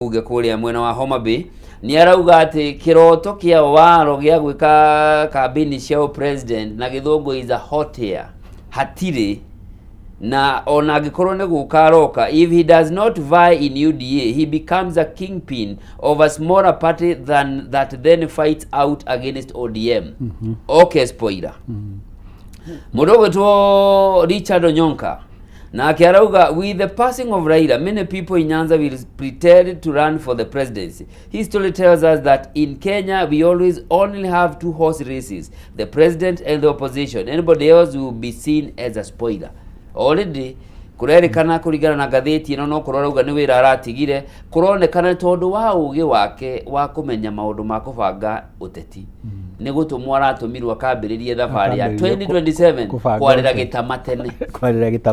uge kuria mwena wa Homa Bay ni arauga ati kiroto kia waro gia gwika kabini cia president na githungu is a hot air hatiri na ona gikorwo ne gukaroka. If he does not vie in UDA, he becomes a kingpin of a smaller party than that then fights out against ODM. Okay, spoiler. Mudogo to Richard Onyonka na akiarauga, with the passing of Raila, many people in Nyanza will pretend to run for the presidency. History tells us that in Kenya, we always only have 2 horse races, the president and the opposition. Anybody else will be seen as a spoiler. Already, kurerekana kurigana na gatheti ino no kurorauga ni wira aratigire kuronekana tondu wa ugi wake wa kumenya maundu ma kubanga uteti ni gutumwa aratumirwa kambiririe thabari ya 2027 kwarira gitama tene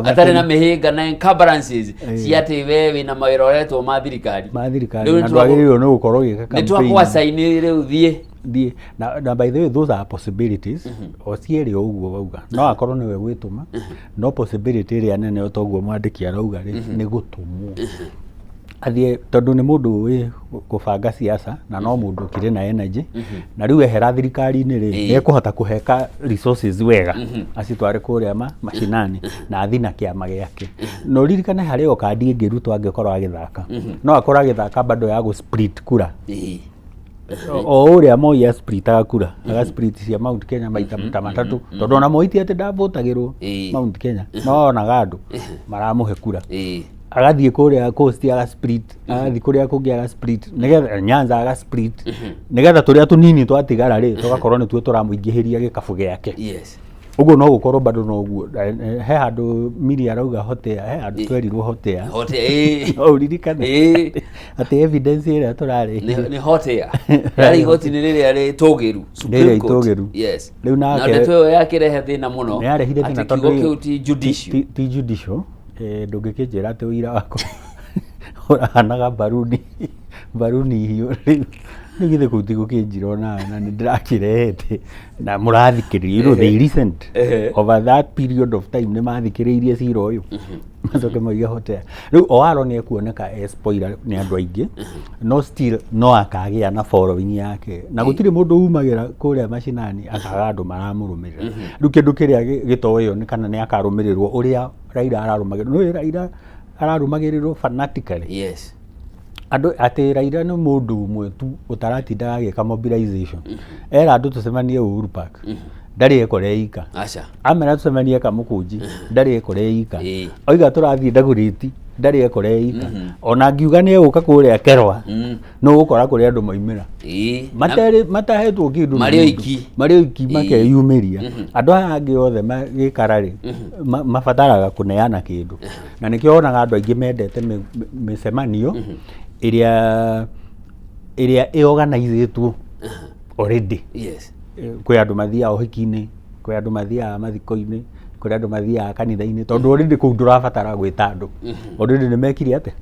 atari na mihinga na encumbrances ciati wewe na mawira oretwo ma thirikari na ndwagiririo no gukorwo gika campaign ni twa saini riu thie na by the way those are possibilities o cieri uguo bauga no akorwo niwe gwituma no possibility ria nene otoguo mwandiki arauga ni gutumwo athie tondu ni mundu wi kubanga siasa na no mundu kire na energy na riu ehera thirikari-ini ri ekuhota kuheka resources wega acitware kuria mashinani na athina kiama giake no ririkane hari o kandi ingirutwo angikorwo agithaka no akora agithaka bado ya go split kura o uria Moi ya split akura aga split cia Mount Kenya maita matatu tondu ona Moi ti ati ndavotagirwo Mount Kenya no na gadu maramuhe kura agathie kuria coast aga split agathie kuria kungi aga split nigetha Nyanza aga split nigetha turia tunini twatigara ri tugakorwo ni tuo turamuingihiria gikabu giake. Yes, uguo no gukorwo bado no guo he handu miri arauga hotea he handu twerirwo hotea no ririkane ati evidence ira turari ni hotea yari goti ni riri ari togeru Supreme Court. Yes, riu na ndeto yake rehe thina muno ni arehire thina tondu ti judicial ti judicial ndungikijira ati wira wako urahanaga baruni hiyo nigithe kuti gukinjira na ndirakirehete na murathikiririo the recent over that period of time ni mathikiriirie cira uyu macoke moiga hotea riu oaro ni ekuoneka spoiler ni andu aingi no still no akagia na following yake na gutiri mundu umagira kuria mashinani akaga andu maramurumirira riu kindu kiria gitoyo ni kana ni akarumirirwo uria Raila ararumagirirwo no Raila ararumagirirwo fanatically. Yes, andu ati Raila ni mundu umwe tu utaratinda agika mobilization era andu tucemanie Uhuru Park ndari ekoreika acha amera tucemanie Kamukunji ndari ekoreika oiga turathie Ndaguriti ndari ekoreika ona ngiuga ni eguka kuria Kerwa no gukora kuria andu moimira matahetwo kindu mario iki makeyumiria andu aya angi othe magikarari mabataraga kuneana kindu na nikio onaga andu aingi mendete micemanio iria organizetwo already. Yes, kwi andu mathia uhiki-ini kwi andu mathia mathiko-ini kwi andu mathia kanitha-ini tondu already kuu ndurabatara gwita andu already ni mekire ate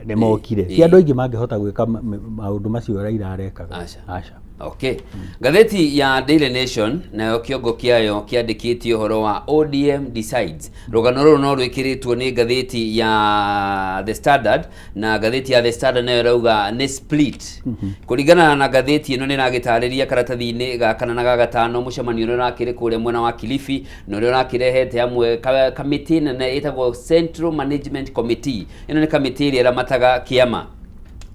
ni mokire si andu aingi mangihota gwika maundu macio Raila arekaga acha. Okay. Gatheti ya Daily Nation nayo kiongo kiayo kiandikitio horo wa ODM decides. Rugano ruru no rwikiritwo ni gatheti ya The Standard na gatheti ya The Standard nayo rauga ni split. Kuringana na gatheti ino ni nagitariria karatathi-ini gakana na gagatano mucemanio no rakire kuria mwena wa Kilifi no rio rakirehete amwe committee nene itagwo Central Management Committee. Ino ni committee ira ramataga kiama.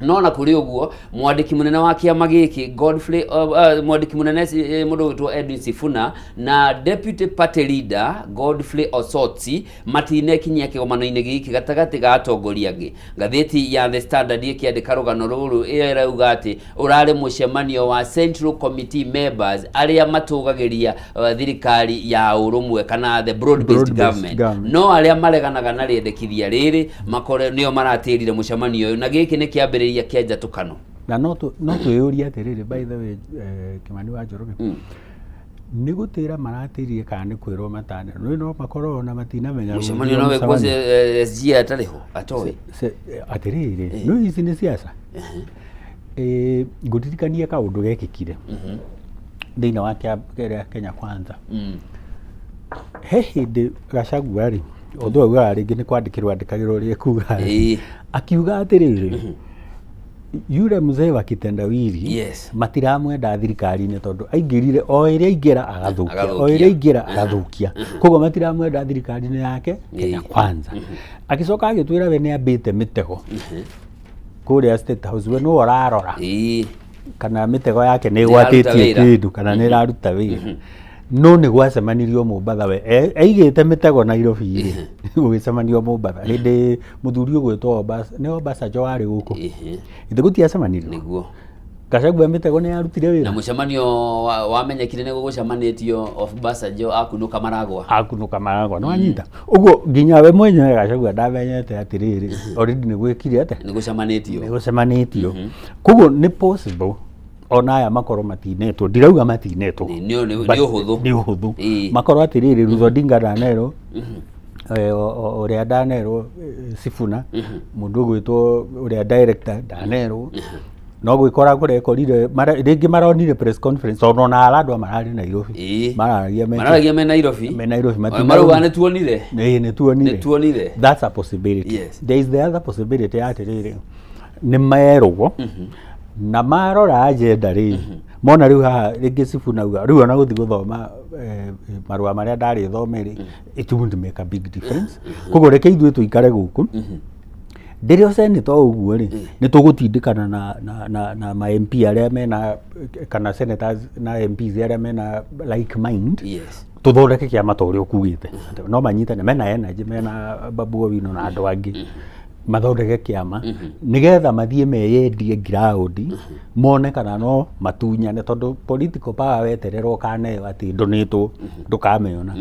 No na kuri uguo mwandiki munene wa kiama giki Godfrey mwandiki munene mundu witwo Edwin Sifuna na deputy party leader Godfrey Osotsi matine kinyia kigomano-ini giki gatagati ga atongoria angi. Gatheti ya The Standard ikiandika rugano ruru irauga ati urari mucemanio wa Central Committee members aria matugagiria thirikari ya urumwe kana the broad based government no aria mareganaga na riendekithia riri makore nio maratirire mucemanio na giki ni kiambere ya kiaja tukano na no tuyuria atiriri by the way Kimani wa Njoroge ni gutira maratirie kana ni kwirwo matane no makorwo na matina menya mucemanio no wekose SG atariho atowe atiriri no ici ni siasa ngutirikania kaundu gekikire thina wa Kenya Kwanza he hindi Gachagua ri although we are ringi ni kwandikirwo andikagirwo ri kuga akiuga atiriri yule mzee wa kitendawili yes, matiramwenda thirikari-inĩ tondu aingĩrire o ĩrĩa aingĩra agathukia o ĩrĩa aingĩra agathukia koguo matiramwenda thirikari-inĩ yake Kenya Kwanza akicoka agĩtwĩra we nĩambĩte mĩtego kũrĩa State House we no ũrarora kana mĩtego yake nĩ ĩgwatĩtie kĩndũ kana nĩ ĩraruta wĩra no nĩ gwacemanirio Mombatha we aigĩte mĩtego Nairobi gũgĩcemanio Mombatha hĩndĩ mũthuri ũgwĩtwo nĩ Obasanjo warĩ gũkũ ithe gũtiacemanirio nĩguo Gachagua mĩtego nĩ yarutire wĩra na mũcemanio wamenyekire nĩ gũgũcemanĩtio Obasanjo akunuka maragwa no anyita ũguo nginya we mwenyewe Gachagua ndamenyete atĩrĩrĩ already nĩ gwĩkire atĩ nĩ gũcemanĩtio koguo nĩ possible ona aya makorwo matinetwo ndirauga matinetwo nĩ ũhũthũ makorwo atĩrĩrĩ Ruth Odinga ndanerwo ũrĩa ndanerwo Sifuna mũndũ ũgwĩtwo ũrĩa director ndanerwo no gwĩkora kũrekorire rĩngĩ maronire press conference ona andũ mararĩ Nairobi mararagia me Nairobi marauga nĩ tuonire that's a possibility there is the other possibility atĩrĩrĩ nĩ merwo na marora agenda rĩ mona rĩu haha rĩngĩ Sifuna uga rĩu ona gũthi gũthoma marũa marĩa ndarĩ thomere it won't make a big difference koguo reke ithuĩ tũikare gũkũ ndĩrĩ senator ũguo rĩ nĩ tũgũtindĩkana na ma MP arĩa mena kana senators na MPs arĩa mena like mind tũthondeke kĩama ta ũrĩa ũkugĩte no manyitane mena energy mena Babu Owino na andũ angĩ mathondeke kĩama nigetha mathiĩ meyendie ground mone kana no matunyane tondu political power wetererwo kaneo ati ndonetwo ndukameona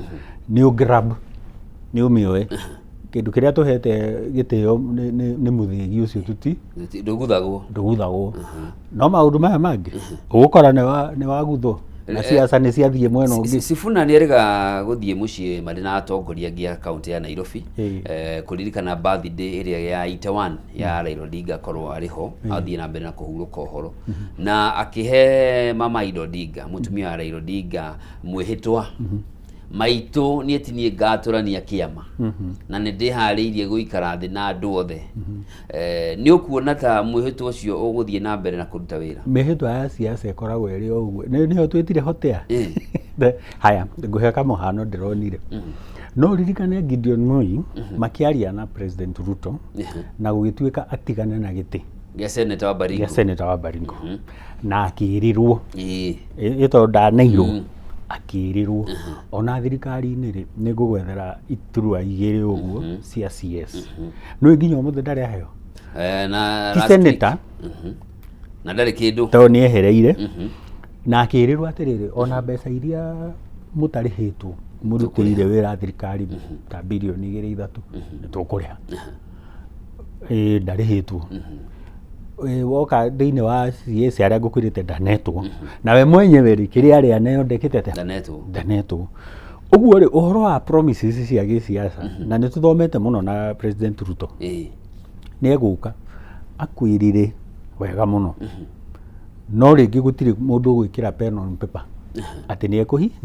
ni grab ni umioe kindu kiria tuhete gitio ni muthigi ucio tuti nduguthagwo no maundu maya mangi ugukora ni waguthwo na siasa nĩ ciathiĩ mwena ũngĩ Sifuna nĩ erĩga gũthiĩ mũciĩ marĩ na atongoria angĩ a kaunti ya Nairobi kũririkana birthday ĩrĩa ya 81 ya Raila Odinga korwo arĩho athiĩ na mbere na kũhurũka ũhoro na akĩhe mama Ida Odinga mũtumia wa Raila Odinga mwĩhĩtwa maitũ niĩ ti niĩ ngatũrania kĩama na nĩ ndĩharĩirie gũikara thĩ na andũ othe nĩ ũkuona ta mwĩhĩtwa ũcio ũgũthiĩ na mbere na kũruta wĩra mĩhĩtwa ya siasa ĩkoragwo ĩrĩ o ũguo nĩho twĩtire hotea haya ngũhe kamũhano ndĩronire no ririkane Gideon Moi makĩaria na President Ruto na gũgĩtuĩka atigane na gĩtĩ gĩa senator wa Baringo na akĩrirwo ĩtondũ ndaneirwo akĩrirwo ona thirikari-inĩ rĩ nĩ ngũgwethera iturwa igĩrĩ ũguo cia CS no nginya ũmũthĩ ndarĩ aheo na senator na ndarĩ kĩndũ tondũ nĩ ehereire na akĩrirwo atĩrĩrĩ ona mbeca iria mũtarĩhĩtwo mũrutĩire wĩra thirikari ta birioni 2-3 nĩ tũkũrĩha ndarĩhĩtwo woka thĩinĩ wa CS arĩa ngũkwĩrĩte ndanetwo nawe mwenyewe rĩ kĩrĩa arĩa neo ndekĩte ndanetwo ũguo rĩ ũhoro wa promises cia gĩsiasa na nĩ tũthomete mũno na President Ruto nĩ egũka akwĩrire wega mũno no rĩngĩ gũtirĩ mũndũ ũgwĩkĩra pen on paper atĩ nĩ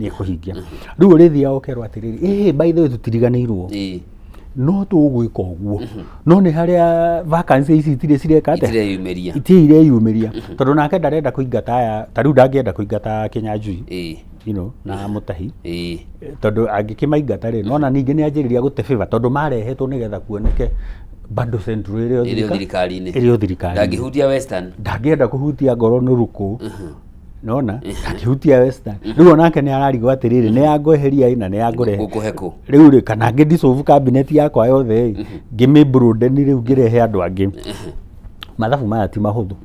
ekũhingia rĩu ũrĩthia okerwo atĩrĩrĩ by the way tũtiriganĩirwo no tũgwĩka ũguo no nĩ harĩa vacancy ici itirĩ cireka itireyumĩria tondũ nake ndarenda kũingata aya ta rĩu ndangĩenda kũingata Kinyanjui na Mutahi tondũ angĩkĩmaingata rĩ nona ningĩ nĩ anjĩrĩria gũte favor tondũ marehetwo nĩgetha kuoneke bado central ĩrĩa thirikari ndangĩenda kũhutia ngoro nũrũkũ nona akihutia Western rĩu onake nĩ ararigwo atĩrĩrĩ nĩ yangweheria na nĩ yangũrehe rĩu rĩ kana ngĩ dissolve cabinet yakwa yothe ngĩmĩ broaden rĩu ngĩrehe andũ angĩ mathabu maya ti mahũthũ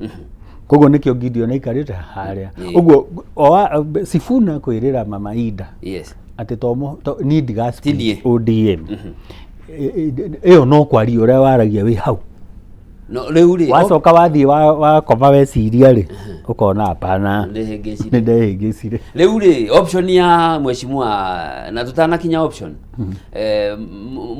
koguo nĩkĩo Gideon aikarĩte harĩa ũguo Sifuna kwĩrĩra mama Ida atĩ niĩ ndigaspin ODM ĩyo no kwaria ũrĩa waragia wĩ hau no rĩu rĩ wacoka wathiĩ wakoma weciria rĩ ukona hapana ndehĩngĩcire rĩu rĩ option ya mheshimiwa na tutanakinya option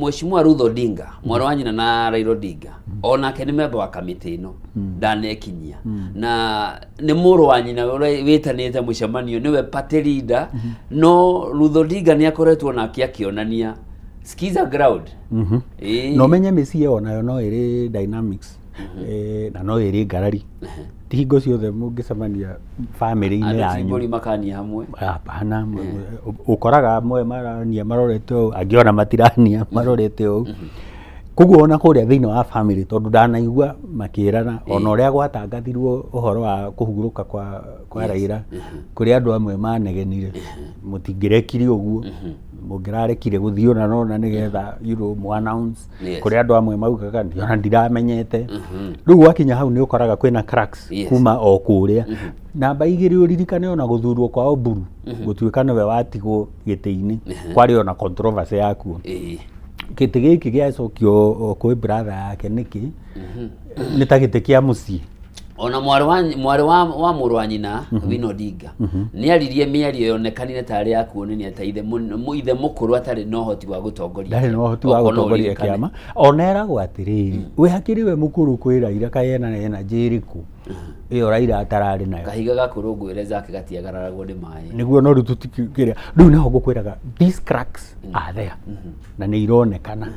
mheshimiwa Ruth Odinga mwana wa nyina na Raila Odinga onake nĩ member wa kamĩtĩ ĩno ndanekinyia na nĩ mũrũ wa nyina ũrĩa wĩtanĩte mũcemanio nĩwe party leader no Ruth Odinga nĩ akoretwo nake akĩonania skiza ground no menye mĩciĩ onayo no ĩrĩ dynamics na no ĩrĩ ngarari ti hingo ciothe mũngĩcemania family-inĩ yanyu andũ makania hamwe hapana ũkoraga amwe marania marorete ũũ angĩ ona matirania marorete ũũ koguo ona kũrĩa thĩinĩ wa family tondũ ndanaigua makĩrana ona ũrĩa gwatangathirwo ũhoro wa kũhurũka kwa Raila kũrĩ andũ amwe manegenire mũtingĩrekire ũguo mũngĩrarekire gũthiĩ ona nĩgetha mu announce kũrĩ andũ amwe maugaga ona ndiramenyete rĩu gwakinya hau nĩ ũkoraga kwĩna cracks kuma o kũrĩa namba igĩrĩ ũririkane ona gũthurwo kwa Oburu gũtuĩka nĩwe watigwo gĩtĩ-inĩ kwarĩ ona controversy yakuo gĩtĩ gĩkĩ gĩacokio kwĩ brother yake nĩkĩ nĩ ta gĩtĩ kĩa mũciĩ ona mwarĩ wa mũrũ wa nyina Wino Odinga nĩ aririe mĩario yonekanire tarĩ ya kuonania ta ithe mũkũrũ atarĩ na ũhoti wa gũtongoria ndarĩ na ũhoti wa gũtongoria kĩama ona eragwo atĩrĩrĩ we hakĩrĩ we mũkũrũ kwĩ Raila kaena njĩrĩkũ ĩyo Raila atararĩ nayo kahiga gakũrũngwĩre zake gatiagararagwo nĩ maĩ nĩguo no rĩu nĩho ngũkwĩraga these cracks are there na nĩ ironekana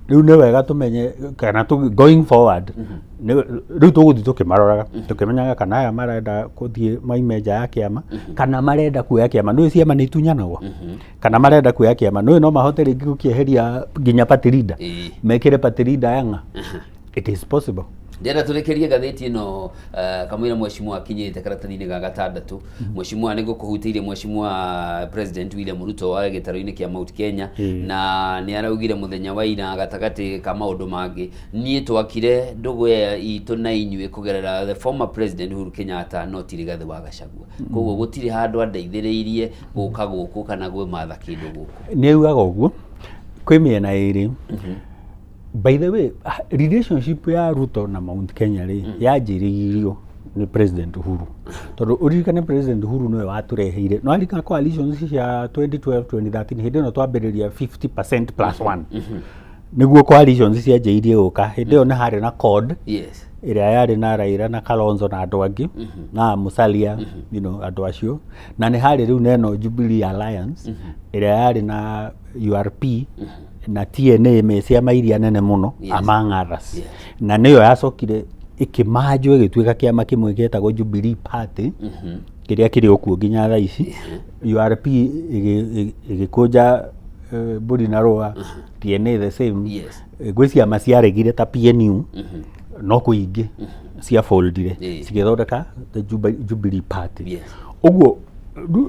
rĩu nĩ wega tũmenye kana going forward rĩu tũgũthiĩ tũkĩmaroraga tũkĩmenyaga kana aya marenda gũthiĩ maime nja ya kĩama kana marenda kuoya kĩama nĩũĩ ciama nĩ itunyanagwo kana marenda kuoya kĩama nĩũĩ no mahote rĩngĩ gũkĩeheria nginya party leader mekĩre party leader yanga it is possible ndĩrenda tũrekerie ngathĩti ĩno kamũira mheshimiwa akinyĩte karatathi-inĩ ga gatandatũ mheshimiwa nĩ gũkũhutĩirie mheshimiwa president William Ruto wa gĩtaro-inĩ kĩa Mount Kenya na nĩ araugire mũthenya wa ira gatagatĩ ka maũndũ mangĩ niĩ twakire ndũgũ itũ na inyuĩ kũgerera the former president Uhuru Kenyatta no ti Rigathĩ wa Gachagua koguo gũtirĩ handũ andeithĩrĩirie gũka gũkũ kana gwĩmatha kĩndũ gũkũ nĩ augaga ũguo kwĩ mĩena ĩrĩ by the way relationship ya Ruto na Mount Kenya yanjĩrĩirio nĩ president Uhuru tondũ ũririkane president Uhuru nĩwe watũreheire no arika coalitions cia 2012 2013 hĩndĩ ĩno twambĩrĩria 50% plus 1 nĩguo coalitions cianjĩirie gũka hĩndĩ ĩyo nĩ harĩ na CORD ĩrĩa yarĩ na Raila na Kalonzo na andũ angĩ na Musalia andũ acio na nĩ harĩ rĩu neno Jubilee Alliance ĩrĩa yarĩ na URP na TNA ciama iria nene muno among others na nĩyo yacokire ĩkĩmanjwo ĩgĩtuĩka kĩama kĩmwe gĩetagwo Jubilee Party kĩrĩa kĩrĩ okuo nginya thaa ici URP ĩgĩkũnja mbũri na rũa TNA the same gwĩ ciama ciaregire ta PNU no kũingĩ ciafoldire cigĩthondeka the Jubilee Party ũguo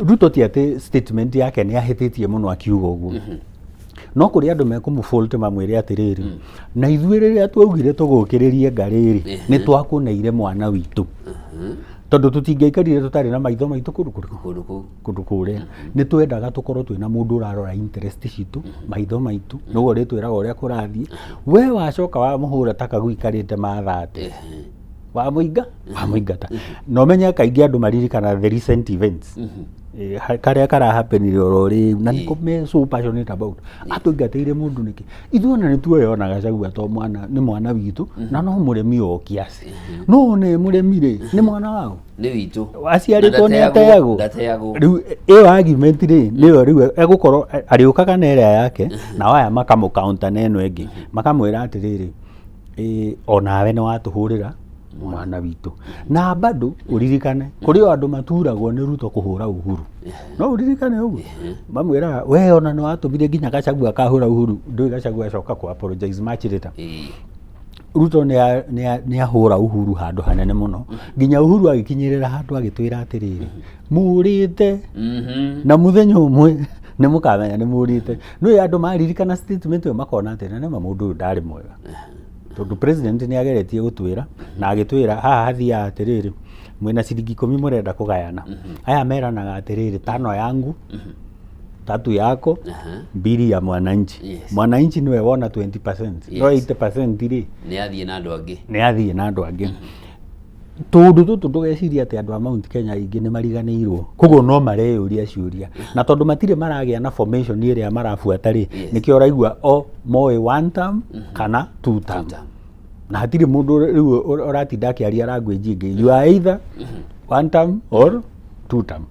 Ruto ti atĩ statement yake nĩ ahĩtĩtie mũno akiuga ũguo no kũrĩ andũ mekũmũfault mamwĩre atĩrĩrĩ na ithuĩ rĩrĩa twaugire tũgũkĩrĩrie ngarĩrĩ nĩ twakũneire mwana witũ tondũ tũtingĩaikarire tũtarĩ na maitho maitũ kũndũ kũrĩa nĩ twendaga tũkorwo twĩna mũndũ ũrarora interest citũ maitho maitũ nĩguo rĩtwĩraga ũrĩa kũrathiĩ we wacoka wamũhũra ta kagũikarĩte mathate wamũingata na ũmenye kaingĩ andũ maririkana the recent events karĩa karahapenire oro rĩu na nĩko me so passionate about atũingatĩire mũndũ nĩkĩ ithuĩ ona nĩ tuoyona Gachagua to mwana nĩ mwana witũ na no mũremi o kiasi no nĩ mũremi rĩ nĩ mwana wao nĩ witũ aciarĩtwo nĩ ateagwo rĩu ĩyo argument rĩ nĩyo rĩu egũkorwo arĩũkaga na ĩrĩa yake na waya makamũcounter na ĩno ĩngĩ makamwĩra atĩrĩrĩ onawe nĩ watũhũrĩra mwana witũ na bado uririkane kuri andũ maturagwo nĩ Ruto kũhũra Uhuru no uririkane ũguo mamwĩra we ona nĩ watũmire nginya Gachagua akahũra Uhuru ndũĩ Gachagua acoka ku apologize much later Ruto nĩ ahũra Uhuru handũ hanene mũno nginya Uhuru agĩkinyĩrĩra handũ agĩtwĩra atĩrĩrĩ mũrĩte na mũthenya ũmwe nĩ mũkamenya nĩ mũrĩte nĩ andũ maririkana statement ĩyo makona atĩ nĩ mũndũ ũyũ ndarĩ mwega tondũ president nĩ ageretie gũtwĩra na agĩtwĩra haha hathiaga atĩrĩrĩ mwĩna ciringi 10 mũrenda kũgayana aya meranaga atĩrĩrĩ 5 yangu 3 yako 2 ya mwananchi mwananchi niwe wona 20% no 80% rĩ nĩ athiĩ na andũ angĩ tondũ tũtũ tũgeciria atĩ andũ a Mount Kenya aingĩ nĩ mariganĩirwo koguo no mareyũria ciũria na tondũ matirĩ maragĩa na formation ĩrĩa marabuata rĩ nĩkĩo ũraigua o moĩ 1 term kana 2 term na hatirĩ mũndũ rĩu ũratinda akĩaria language ĩngĩ you are either 1 term or 2 term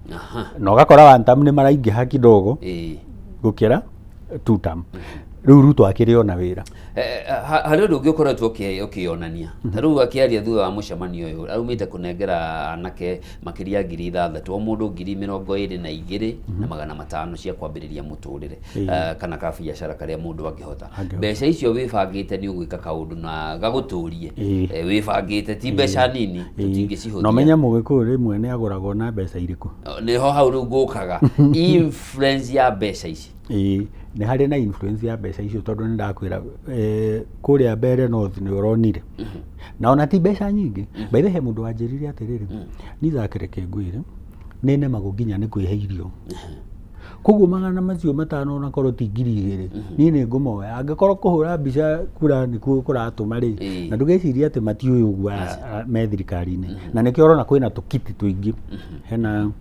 na ũgakora 1 term nĩ maraingĩha kidogo gũkĩra 2 term riu Ruto akiri ona wira hari undu ungi ukoretwo ukionania ta riu akiaria thutha wa mucemanio uyu aumite kunengera anake makiria 6,000 o mundu 22,000 na 500 cia kwambiriria muturire kana ka biacara karia mundu angihota mbeca icio wibangite ni ugwika kaundu na gaguturie wibangite ti mbeca nini tutingicihuthia no menya mugikuyu rimwe ni aguragwo na mbeca iriku niho hau riu ngukaga influence ya mbeca ici ni hari na influence ya mbeca icio tondu ni ndakwira kuria mbere north ni uronire na ona ti mbeca nyingi by the way mundu wanjirire atiriri ni zakireke ngwire ni nemago nginya ni kwihe irio koguo magana macio 5 na korwo ti 2,000 ni ni ngumoya angikorwo kuhura mbica kura ni kuratuma ri na ndugeciria ati matiuĩ ũguo me thirikari-inĩ na nikio urona kwina tukiti tuingi hena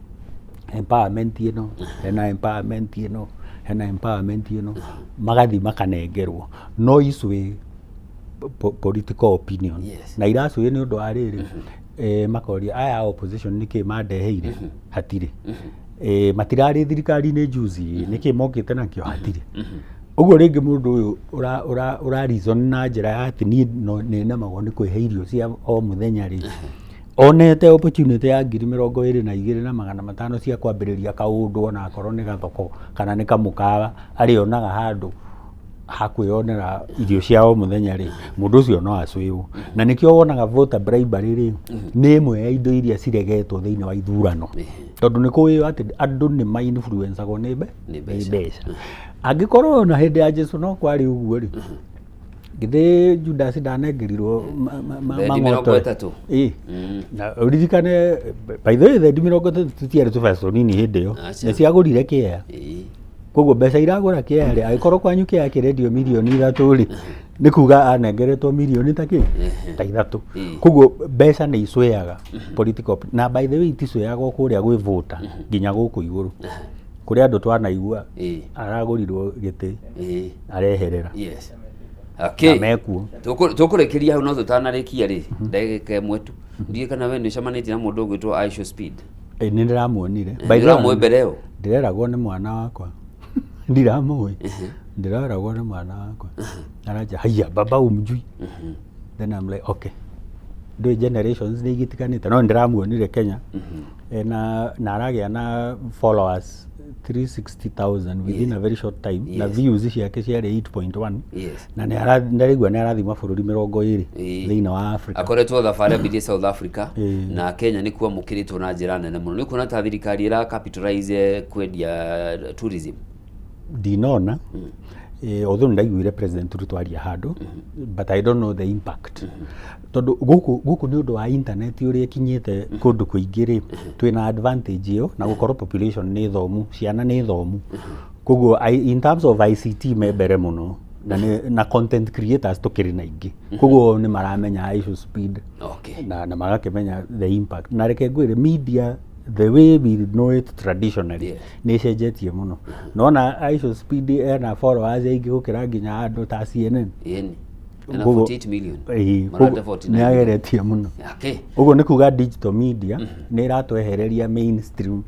empowerment ino hena empowerment ino hena empowerment ino magathi makanengerwo no icwe political opinion na iracwe ni undu wa riri makoria aya opposition niki mandeheire hatire matirari thirikari-inĩ juzi niki mokite nakio hatire uguo ringi mundu uyu ura reason na njira ya ati ni nemagwo ni kwihe irio cia o muthenya ri onete opportunity ya 22,000 na 500 cia kwambiriria kaundu ona akorwo ni gathoko kana ni kamukawa arionaga handu hakwionera irio cia o muthenya ri mundu ucio no acwiwo na nikio wonaga voter bribery ri ni imwe ya indo iria ciregetwo thiini wa ithurano tondu ni kuwiwa ati andu ni ma influence agwo ni mbeca angikorwo na hindi ya Jesu no kwari uguo ri githe Judas ndanengerirwo mamoto na uririkane by the way the 30 tutiari tu first nini hindi yo ni ciagurire kia koguo mbeca iragura kia ri agikorwo kwanyu kia kirendio milioni 3 ri ni kuga anengeretwo milioni ta 3 koguo mbeca ni icweaga political na by the way iticweaga kuria gwi voter nginya guku iguru kuria andu twanaigua aragurirwo giti areherera okay tukurekeria hau no tutanarikia ri ndagika imwe tu ndie kana we ni camanĩtie na mundu ugwitwo Aisha Speed ni ndiramuonire by the way mbereo ndireragwo ni mwana wakwa ndiramũĩ ndireragwo ni mwana wakwa araja haya baba umjui then I'm like okay do generations ni gitikanite no ndiramuonire Kenya na aragia na followers 360,000 within a very short time na views ciake ciari 8.1 na ndarigwa ni arathima bururi 20 thiini wa Africa akoretwo thabarĩ mbiri South Africa na Kenya ni kuwa mukiritwo na njira nene muno ni kuona ta thirikari ira capitalize kwendia tourism dinona although ndaiguire president Ruto aria handu but I don't know the impact tondu guku ni undu wa internet uri ikinyite kundu kuingiri twina advantage iyo na gukorwo population ni thomu ciana ni thomu koguo in terms of ICT membere muno na content creators tukiri na ingi koguo ni maramenya Aisha Speed na magakimenya the impact na reke ngwire media the way we know it traditionally ni cenjetie muno nona Aisha Speed na followers aingi gukira nginya andu ta CNN na 48 million ni ageretie muno uguo ni kuga digital media ni iratwehereria mainstream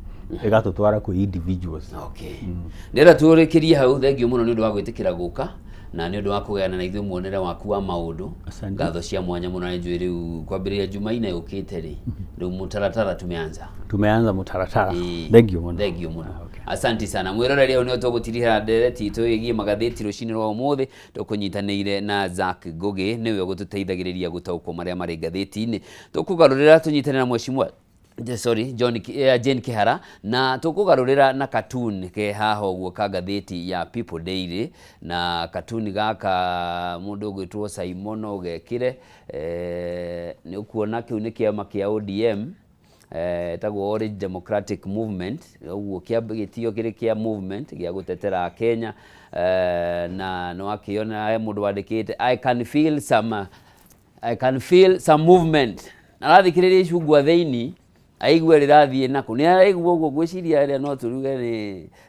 igatutwara ku individuals ndira turikiria hau thengio muno ni undu wa gwitikira guka na ni undu wa kugeana na ithu muonere waku wa maundu ngatho cia mwanya muno ni njui riu kwambiriria Jumaine yukite ri riu mutaratara tumeanza mutaratara thengio muno asanti sana mwiroreri au ni tugutiriha ndereti itu igie magatheti rucini rwa umuthi tukunyitanĩire na Zack Ngugi niwe gututeithagiriria gutaukwo maria mari gatheti-ini tukugarurira tunyitanĩire na mheshimiwa Jane Kihara na tukugarurira na cartoon ke haho guo ka gatheti ya People Daily na cartoon gaka mundu gwitwo Simon Ogekire ni ukuona kiu ni kiama kia ODM tagwo Orange Democratic Movement uguo kiambigitio kiri kia movement gia gutetera Kenya na no akiona mundu wandikite I can feel some movement arathikiriria icungwa theini aigua rirathie nako ni aigua uguo gwiciria ria no turuge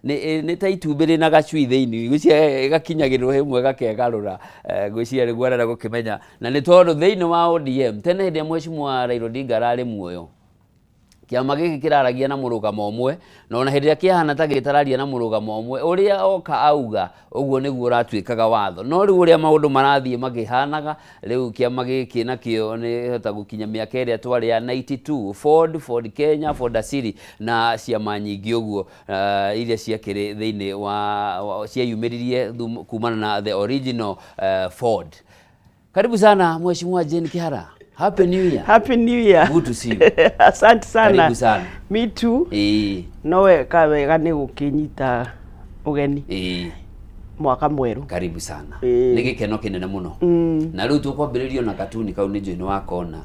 ni ta itumbĩ rĩna gacui thĩinĩ gwĩcia gakinyagĩrwo hĩmwe gakegarũra gwĩcia rĩguo arenda gũkĩmenya na nĩ tondũ thĩinĩ wa ODM tene hĩndĩ mheshimiwa Raila Odinga ararĩ muoyo kiama giki kiraragia na murugamo omwe na ona hindi kihana ta gitararia na murugamo omwe uria oka auga uguo niguo uratuikaga watho no riu uria maundu marathie makihanaga riu kiama giki nakio ni hota gukinya miaka iria twari ya 92 Ford Kenya, Ford Asili na ciama nyingi uguo iria ciakire thiini wa ciayumiririe kumana na the original Ford. Karibu sana Mheshimiwa Jane Kihara. Happy New Year. Happy New Year. Good to see you. Asante sana. Karibu sana. Me too. Nowe kawega ni gukinyita ugeni. Mwaka mweru. Karibu sana. Ni gikeno kinene muno. Na riu tukwambiririo na katuni kau ni Joy wakona.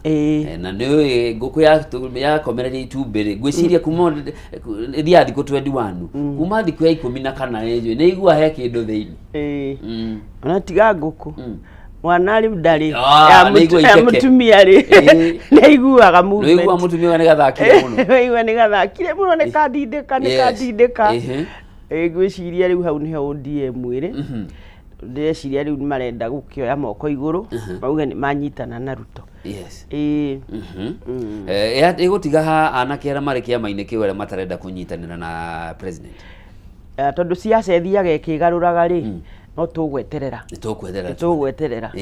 Na ni nguku ya komereria itumbiri gwiciria kuma thia thiku 21 kuma thiku ya 14 Joy ni igua he kindu thiini. Ona tiga nguku. Mwana ari ndari ya mutumia ri naiguaga movement naigua mutumia ni gathakire muno naigua ni gathakire muno ni kandindika gwiciria riu hau niho ODM iri ndeciria riu ni marenda gukioya moko iguru bauge ni manyitana na Ruto. Yes. Igutiga ha anake ara mari kiama-ini kiu aria matarenda kunyitanira na president. Tondu siasa ethiaga ikigaruraga ri no tugweterera tugweterera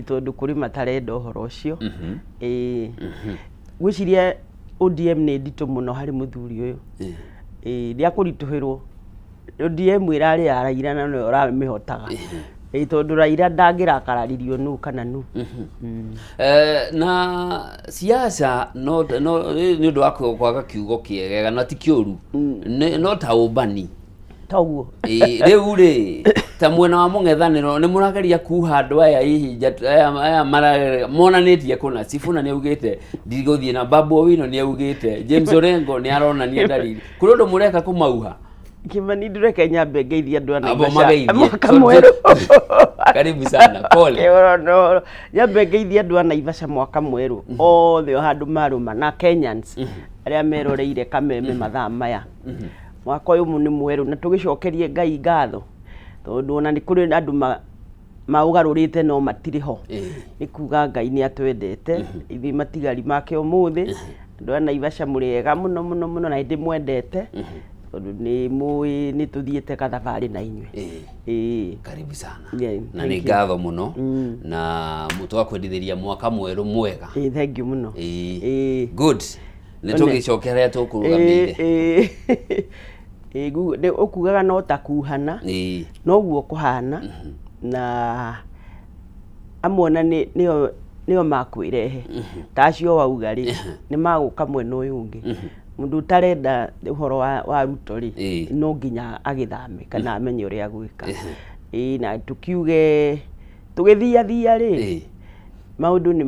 tondu kuri matarenda uhoro ucio gwiciria ODM ni ndito muno hari muthuri uyu ndia kurituhirwo ODM irari araira na no uramihotaga tondu Raila ndangirakararirio nu kana nu na siasa no ni undu wa kwaga kiugo kiegega na ti kiuru no ta ubani taguo riu ri ta mwena wa mung'ethaniro ni murageria kuha andu aya ihinja aya monanitie kuna Sifuna ni augite ndiguthie na Babu Owino ni augite James Orengo ni aronania dalili kuri undu mureka kumauha Kimani ndureke nyambe ngeithia andu ana mwaka mweru. Karibu sana pole no nyambe ngeithia andu ana Ivasha mwaka mweru othe handu maruma na Kenyans aria meroreire kameme mathaa maya mwaka uyu ni mweru na tugicokerie Ngai ngatho tondu ona ni kuri andu maugarurite no matiriho ni kuga Ngai ni atwendete ithi matigari make umuthi andu ana Ivasha muriega muno na ndi mwendete tondu ni tuthiete kathabari na inywe karibu sana na ni ngatho muno na mutwa kwendithiria mwaka mweru mwega thank you muno good ni tugicokeria tukurugamire ne okugaga no takuhana no guo kuhana na amwona nio makwirehe tacio waugari ni maguka mwena uyu ungi mundu tarenda uhoro wa Ruto ri no nginya agithame kana amenye uria agwika na tukiuge tugithia ri maundu ni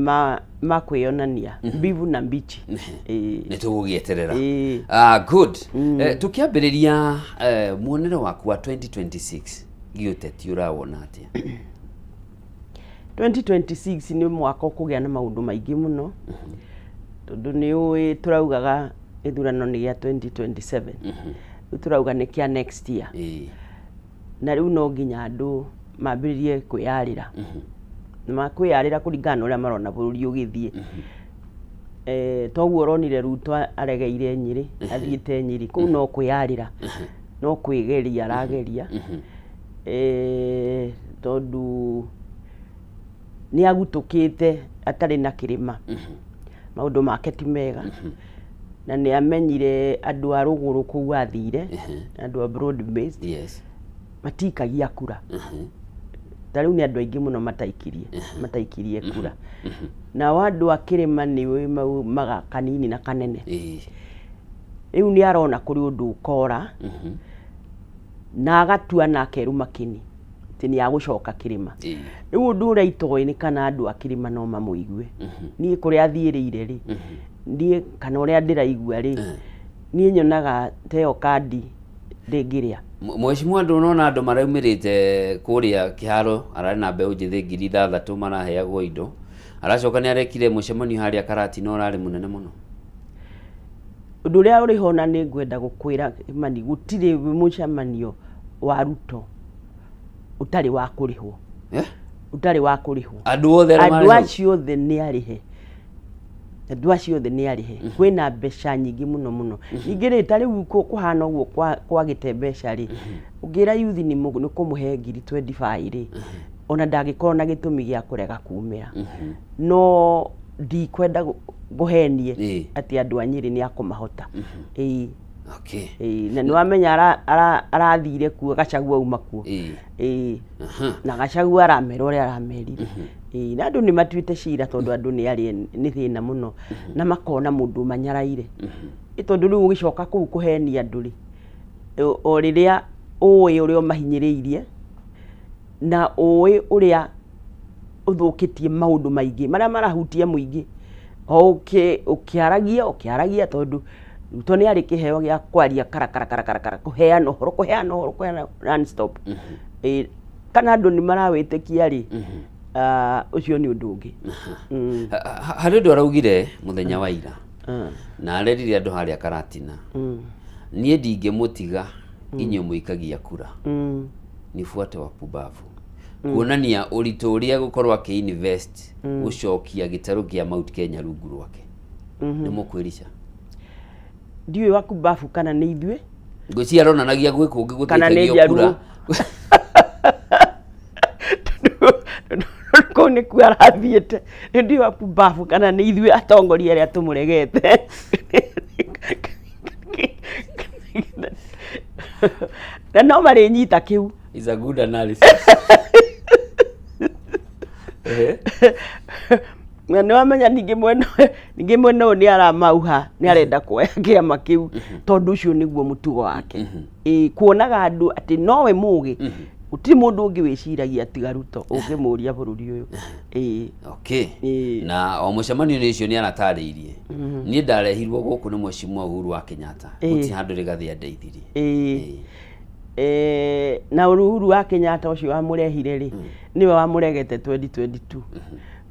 makwionania mbivu na mbichi ni tugugieterera good tukiambiriria muonere waku wa 2026 giuteti urawona atia 2026 ni mwaka ukugia na maundu maingi muno tondu ni turaugaga ithurano ni ya 2027 turauga ni kia next year na riu no nginya andu mambiririe kwiyarira makwiyarira kuringana uria marona bururi ugithie toguo ronire Ruto aregeire Nyiri athiete Nyiri ku no kwiyarira no kwigeria arageria tondu ni agutukite atari na kirima maundu make ti mega na ni amenyire andu a ruguru ku athire andu a broad based matikagia kura tariu ni andu aingi muno mataikirie kura na wandu akirima ni maga kanini na kanene riu ni arona kuri undu ukora na agatua na keru makini tini ya gucoka kirima riu undu ura itoini kana andu akirima no mamuigue ni kuri athiirire ri ndie kana uria ndiraigua ri ni nyonaga teo kandi ngiria Mheshimiwa ndunona andu maraumirite kuria kiharo arari na mbeu njithi 6,000 maraheagwo indo aracoka ni arekire mucemanio haria Karati no rari munene muno undu uria uri hona ni ngwenda gukwira mani gutire mucemanio wa Ruto utari wa kurihwo utari wa kurihwo andu othe andu acio othe ni arihe andũ acio othe nĩ arĩhe kwĩna mbeca nyingĩ mũno mũno ningĩ rĩ ta rĩu kũhana ũguo kwagĩte mbeca rĩ ũngĩra youth nĩ kũmũhe ngiri 25 rĩ ona ndangĩkorwo na gĩtũmi gĩa kũrega kumĩra no ndikwenda ngũhenie atĩ andũ a Nyĩrĩ nĩ akũmahota na nĩ wamenya arathire kuo Gachagua uma kuo na Gachagua aramera ũrĩa aramerire na andũ nĩ matuĩte cira tondũ andũ nĩ thĩna mũno na makona mũndũ manyaraire tondũ rĩu ũgĩcoka kũu kũhenia andũ rĩ o rĩrĩa ũĩ ũrĩa ũmahinyĩrĩirie na ũĩ ũrĩa ũthũkĩtie maũndũ maingĩ marĩa marahutia mũingĩ ũkĩaragia tondũ Ruto nĩ arĩ kĩheo gĩa kwaria karakara kũheana ũhoro non stop kana andũ nĩ marawĩtĩkia rĩ ũcio nĩ ũndũ ũngĩ harĩ ũndũ araugire mũthenya wa ira na arerire andũ harĩa Karatina niĩ ndingĩmũtiga inyuĩ mũikagia kura nifuate Wapumbavu kuonania ũritũ ũrĩa gũkorwo akĩinvest gũcokia gĩtarũ kĩa Mount Kenya rungu rwake nĩ mũkwĩrica ndiũĩ Wapumbavu kana nĩ ithuĩ ngwĩciria aronanagia gwĩ kũngĩ gũteithagio kura kũu nĩkuo arathiĩte ndiũĩ Wapumbavu kana nĩ ithuĩ atongoria arĩa tũmũregete na no marĩnyita kĩu is a good analysis na nĩ wamenya ningĩ mwena ũyũ nĩ aramauha nĩ arenda kuoya kĩama kĩu tondũ ũcio nĩguo mũtugo wake kuonaga andũ atĩ nowe mũũgĩ gũtirĩ mũndũ ũngĩ wĩciragia tiga Ruto ũngĩmũria bũrũri ũyũ na o mũcemanio nĩ ũcio nĩ aratarĩirie niĩ ndarehirwo gũkũ nĩ Mheshimiwa Uhuru wa Kenyatta gũtirĩ handũ Rigathi andeithirie na Uhuru wa Kenyatta ũcio wamũrehire rĩ niwe wamũregete 2022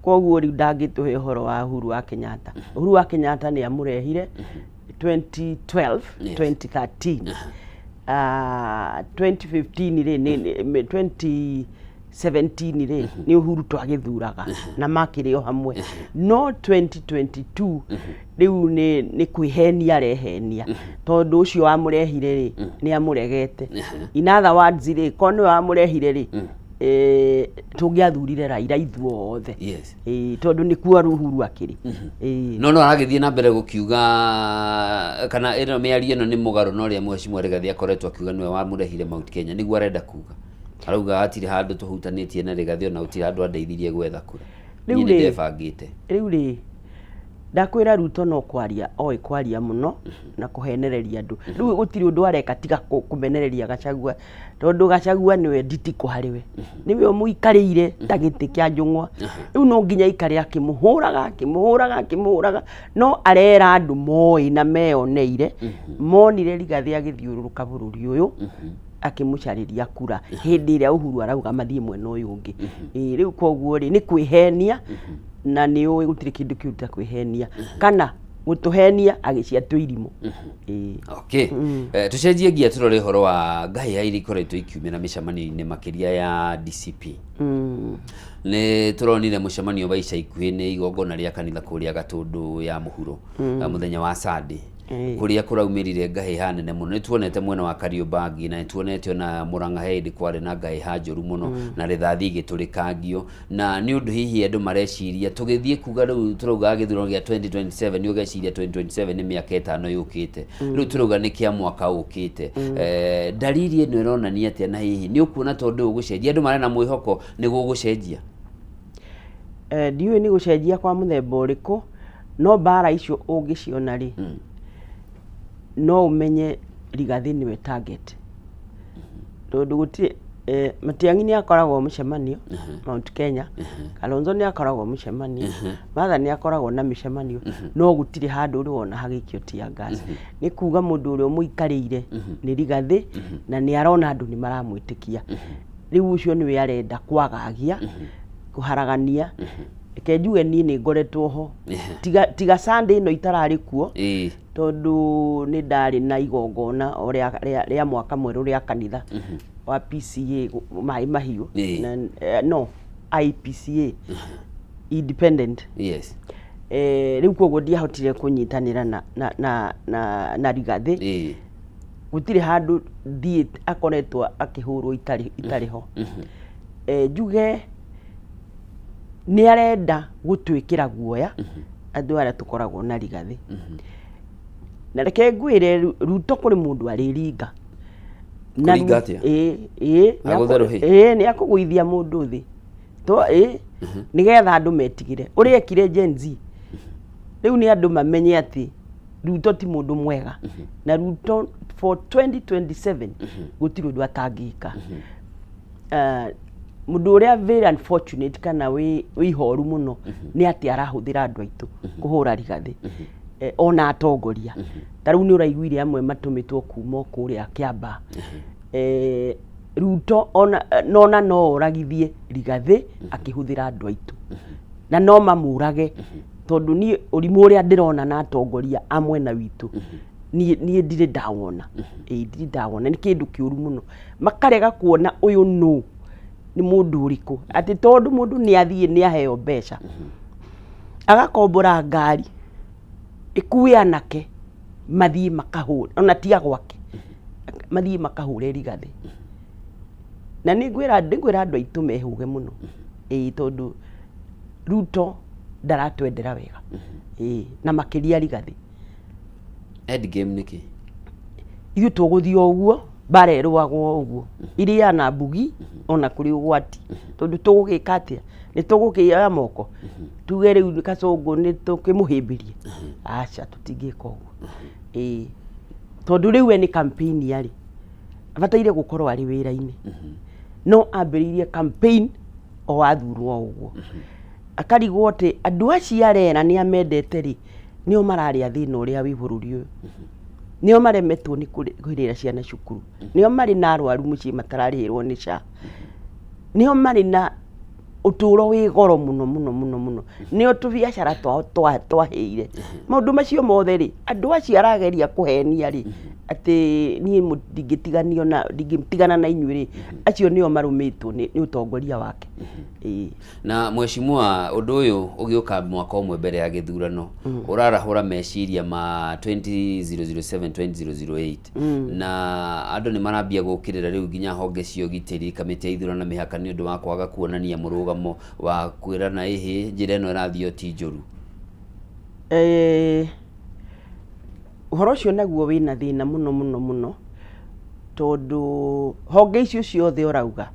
koguo rĩu ndangĩtũhe ũhoro wa Uhuru wa Kenyatta Uhuru wa Kenyatta nĩ amũrehire 2012 2013 2015 rĩ 2017 rĩ nĩ Uhuru twagĩthuraga na makĩrĩ o hamwe no 2022 rĩu nĩ kwĩhenia arehenia tondũ ũcio wamũrehire rĩ nĩ amũregete in other words rĩ ko nĩ wamũrehire rĩ tũngĩathurire Raila ithuothe tondũ nĩ kuo Uhuru akĩrĩ no aragĩthiĩ na mbere gũkiuga kana ĩno mĩario ĩno nĩ mũgarũ na ũrĩa Mheshimiwa Rigathi akoretwo akiuga nĩwe wamũrehire Mount Kenya nĩguo arenda kuga arauga atiri handũ tũhutanĩtie na Rigathi ona ũtirĩ handũ andeithirie gwetha kura niĩ nĩ ndebangĩte rĩu rĩ ndakwĩra Ruto no kwaria oĩ kwaria mũno na kũhenereria andũ rĩu gũtirĩ ũndũ areka tiga kũmenereria Gachagua tondũ Gachagua nĩwe nditiko harĩwe nĩwe mũikarĩire ta gĩtĩ kĩa njũng'wa rĩu no nginya ikare akĩmũhũraga no arera andũ moĩ na meoneire monire Rigathi agĩthiũrũrũka bũrũri ũyũ akĩmũcarĩria kura hĩndĩ ĩrĩa Uhuru arauga mathiĩ mwena ũyũ ũngĩ rĩu koguo rĩ nĩ kwĩhenia na nĩ ũĩ gũtirĩ kĩndũ kĩruta kwĩhenia kana gũtũhenia agĩciatũ irimũ tucenjie ngia tũrore ũhoro wa ngahĩha iria ikoretwo ikiumĩra mĩcemanio-inĩ makĩria ya DCP nĩ tũronire mũcemanio wa ica ikuhĩ nĩ igongona rĩa kanitha kũrĩa Gatũndũ ya mũhuro mũthenya wa Sunday kuria kuraumĩrire ngahĩha nene mũno nĩ tuonete mwena wa Kariobangi na tuonete ona Murang'a hĩndĩ kwarĩ na ngahĩha njũru mũno na rithathi igĩtũrĩkangio na nĩ ũndũ hihi andũ mareciria tũgĩthiĩ kuga rĩu tũrauga gĩthurano gĩa 2027 nĩ ũgeciria 2027 nĩ mĩaka 5 yũkĩte rĩu tũrauga nĩ kĩa mwaka ũkĩte dalili ĩno ĩronania atĩa na hihi nĩ ũkuona tondũ ũgũcenjia andũ marena mwĩhoko nĩguo ũgũcenjia ndiũĩ nĩ gũcenjia kwa mũthemba ũrĩkũ no mbara icio ũngĩciona rĩ no umenye Rigathi nĩwe target tondũ gũtirĩ Matiang'i nĩ akoragwo mũcemanio Mount Kenya Kalonzo nĩ akoragwo mũcemanio Martha nĩ akoragwo na mĩcemanio no gũtirĩ handũ ũrĩona hagĩikio tia gas nĩ kuga mũndũ ũrĩa mũikarĩire nĩ Rigathi na nĩ arona andũ nĩ maramwĩtĩkia rĩu ũcio nĩwe arenda kwagagia kuharagania kenjuge niĩ nĩ ngoretwo ho tiga Sunday ĩno itararĩ kuo tondũ nĩ ndarĩ na igongona rĩa mwaka mwerũ rĩa kanitha wa PCA maĩ mahiũ no IPCA independent riu koguo ndiahotire kunyitanira na Rigathi gutire handu thie akoretwo akihurwo itari ho njuge ni arenda gutwikira guoya andu aria tukoragwo na Rigathi na reke ngwire Ruto kuri mundu ari ringa na ni akugwithia mundu thi to nigetha andu metigire uri ekire Gen Z riu ni andu mamenye ati Ruto ti mundu mwega na Ruto for 2027 gutiri undu atangika mundu uria very unfortunate kana wi horu muno ni ati arahuthira andu aitu kuhura Rigathi ona atongoria tariu ni uraiguire amwe matumitwo kuma kuria Kiamba Ruto ona no oragithie Rigathi akihuthira andu aitu na no mamurage tondu ni urimu uria ndirona na atongoria amwe na witu ni ndire ndawona ndire ndawona ni kindu kiuru muno makarega kuona uyu no ni mundu uriku ati tondu mundu ni athie ni aheo mbeca agakombora ngari ikuwe anake mathie makahura ona tia gwake mathie makahure Rigathi na ningwira andu aitu mehuge muno tondu Ruto ndaratwendera wega na makiria Rigathi end game niki ithu tuguthio uguo barerwagwo uguo iria na mbugi ona kuri ugwati tondu tugugika atia ni tugukia moko tuge riu Kasongo ni tukimuhimbirie acha tutingika uguo tondu riu ni campaign yari abataire gukorwo ari wira-ini no ambiririe campaign o athurwo uguo akarigwo ati andu acio arera ni amendete ri nio mararia thina uria wi bururi uyu nio maremetwo ni kwirira ciana cukuru nio mari na arwaru mucii matararihirwo ni SHA nio mari na uturo wi goro muno nio tubiacara twaheire maundu macio mothe ri andu acio arageria kuhenia ri ati ni ndingitiganio na ndingimtigana na inyuĩ ri acio nio marumitwo ni utongoria wake na mheshimiwa undu uyu ugiuka mwaka umwe mbere ya githurano urarahura meciria ma 2007 2008 na andu ni marambia gukirira riu nginya honge cio gitiri kamiti ya ithurano na mihaka ni undu wa kwaga kuonania murugamo wa kwirana njira ino irathio ti njuru uhoro ucio naguo wina thina muno tondu honge icio ciothe urauga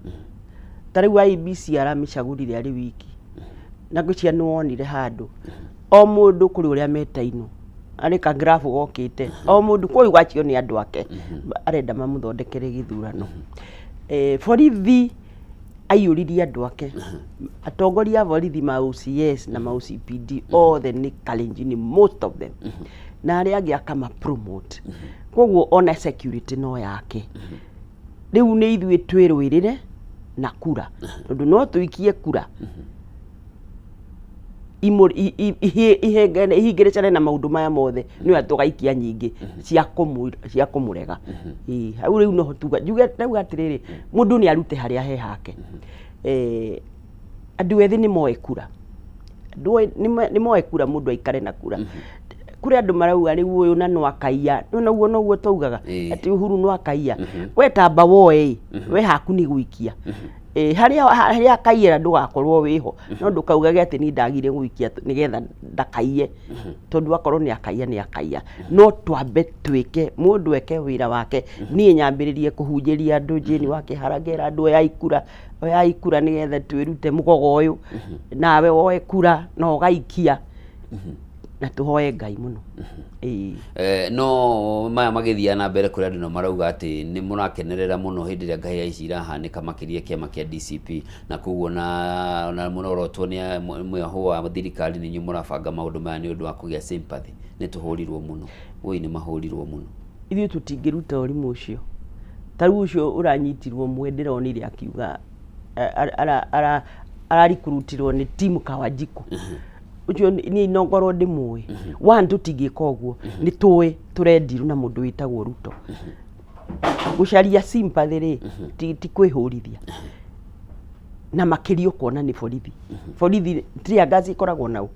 tariu IEBC aramicagurire ari wiki na gucia nuonire handu o mundu kuri uria metaino ari ka graph gokite o mundu koi gwacio ni andu ake arenda mamuthondekere githurano borithi aiyuririe andu ake atongoria borithi ma OCS na ma OCPD othe ni Kalenjin most of them na aria angi akama promote koguo ona security no yake riu ni ithuĩ twirwirire na kura tondu no tuikie kura ihingirecane na maundu maya mothe niwe tugaikia nyingi cia kumurega hau riu no tuga njuge rĩu atiriri mundu ni arute haria he hake andu ethi ni moe kura ni moe kura mundu aikare na kura kuri andu marauga riu uyu na no akaia no guo taugaga ati Uhuru no akaia we tamba woe we haku ni guikia haria akaiyera ndugakorwo wiho no ndukaugage ati ni ndagire guikia nigetha ndakaiye tondu akorwo ni akaia no twambe twike mundu eke wira wake nie nyambiririe kuhunjiria andu njini wake haragera andu ya ikura nigetha twirute mugogo uyu nawe woe kura no gaikia na tuhoe Ngai muno no maya magithia na mbere kuri andu no marauga ati ni murakenerera muno hindi ria ngai ici irahanika makiria kiama kia DCP na kuguo na munorotwo ni mweho wa thirikari ni nyumurabanga maundu maya ni undu wa kugia sympathy ni tuhurirwo muno ui ni mahurirwo muno ithuĩ tutingiruta urimu ucio tariu ucio uranyitirwo mwenderonire akiuga ararikurutirwo ni timu Kawanjiku ucio ni nongorwo ndimwe wandu tingika uguo ni turendiru na mundu witagwo Ruto gucaria sympathy ri ti kwihurithia na makirio kuona ni borithi tria ngazi ikoragwo nau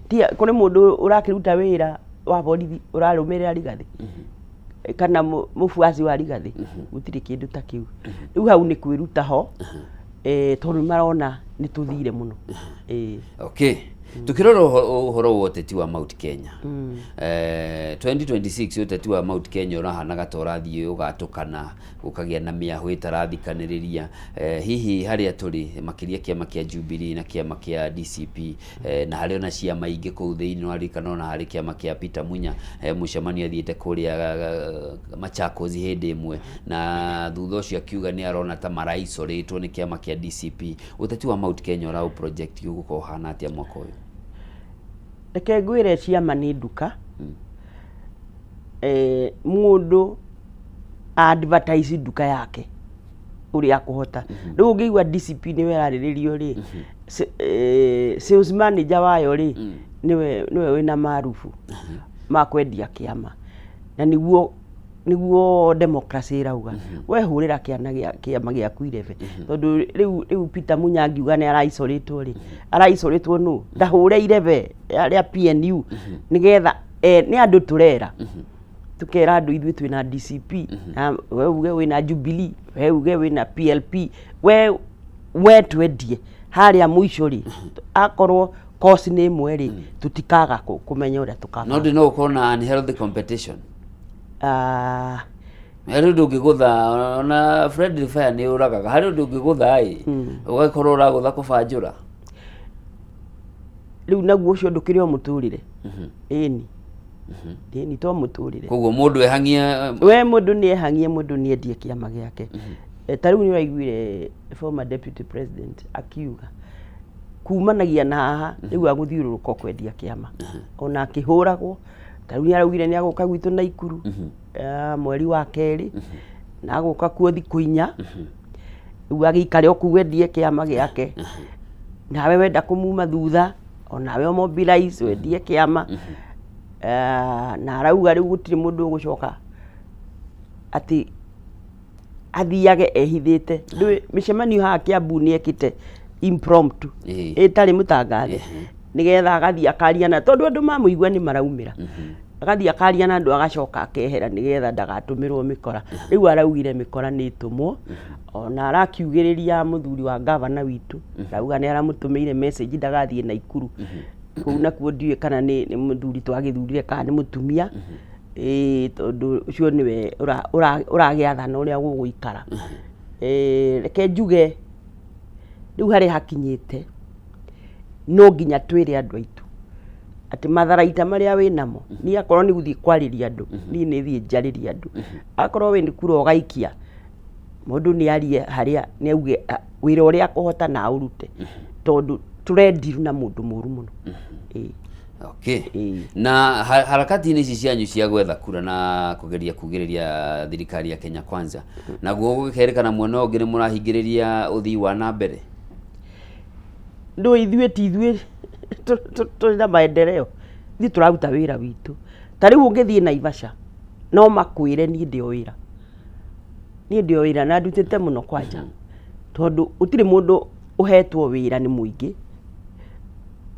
tia kone mundu urakiruta wira wa borithi urarumirira Rigathi kana mufuasi wa Rigathi gutiri kindu ta kiu riu hau ni kwiruta ho tondu marona ni tuthire muno okay tukirora uhoro wa uteti wa Mount Kenya 2026 uteti wa Mount Kenya urahanaga torathie ugatukana ukagia na miahu itarathikaniriria hihi haria turi makiria kiama kia Jubilee na kiama kia DCP na hario na ciama ingi kuu thiini wari kana na hari kiama kia Peter Munya mucemania athiete kuria Machakos hindi imwe na thutha ucio akiuga ni arona ta maraicoritwo ni kiama kia DCP uteti wa Mount Kenya urau project guko hana atia mwaka uyu reke ngwire ciama ni nduka mundu advertise nduka yake uri akuhota riu ngiigua DCP ni werariririo ri sales manager wayo ri niwe wina maarufu ma kwendia kiama na niguo democracy irauga we hurira kiama giaku irebe tondu riu Peter Munya angiuga ni araicoritwo ri araicoritwo nu ndahure irebe ya PNU nigetha ni andu turera tukera andu ithui twina DCP na we uge wina Jubilee we uge wina PLP we twendie haria muico ri akorwo course ni imwe ri tutikaga kumenya uria tukaba no ukona unhealthy competition hari ndungigutha na friendly fire ni uragaga hari ndungigutha ugakorwo uragutha kubanjura riu naguo ucio ndukirio muturire ni to muturire koguo mundu ehangia we mundu ni ehangie mundu ni endie kiama giake tariu ni waiguire former deputy president akiuga kumanagia na haha riu aguthiururuka kwendia kiama ona akihuragwo tariu ni araugire ni aguka gwitu na Ikuru mweri wa keri na aguka kuo thiku 4 riu agikare okuwendie kiama giake nawe wenda kumuma thutha onawe mobilize wendie kiama na arauga riu gutiri mundu ugucoka ati athiage ehithite riu micemanio ha Kiambu ni ekite impromptu itari mutangaze nigetha agathia akaria na tondu andu mamuigua ni maraumira agathia akaria na andu agacoka akehera nigetha ndagatumirwo mikora riu araugire mikora ni itumwo ona arakiugiriria muthuri wa governor witu arauga ni aramutumeire message ndagathie na Ikuru kuu nakuo ndiwe kana ni muthuri twagithurire kana ni mutumia tondu ucio niwe uragiathana uria guguikara reke njuge riu hari hakinyite no nginya twire andu aitu ati matharaita maria winamo ni akorwo ni guthii kwariria andu ni thii njariria andu akorwo we ni kura ugaikia mundu ni arie haria ni auge wira uria kuhota na urute tondu turendiru na mundu muru muno okay na harakati ni cianyu cia gwetha kura na kugeria kugiriria thirikari ya Kenya Kwanza na guo gukerekana muono ungi ni murahingiriria uthii wa na mbere ndo ithuĩ na maendeleo thi turaruta wira witu tariu ungithie Naivasha no makwire ni ndio wira na ndutite muno kwanja tondu utire mundu uhetwo wira ni muingi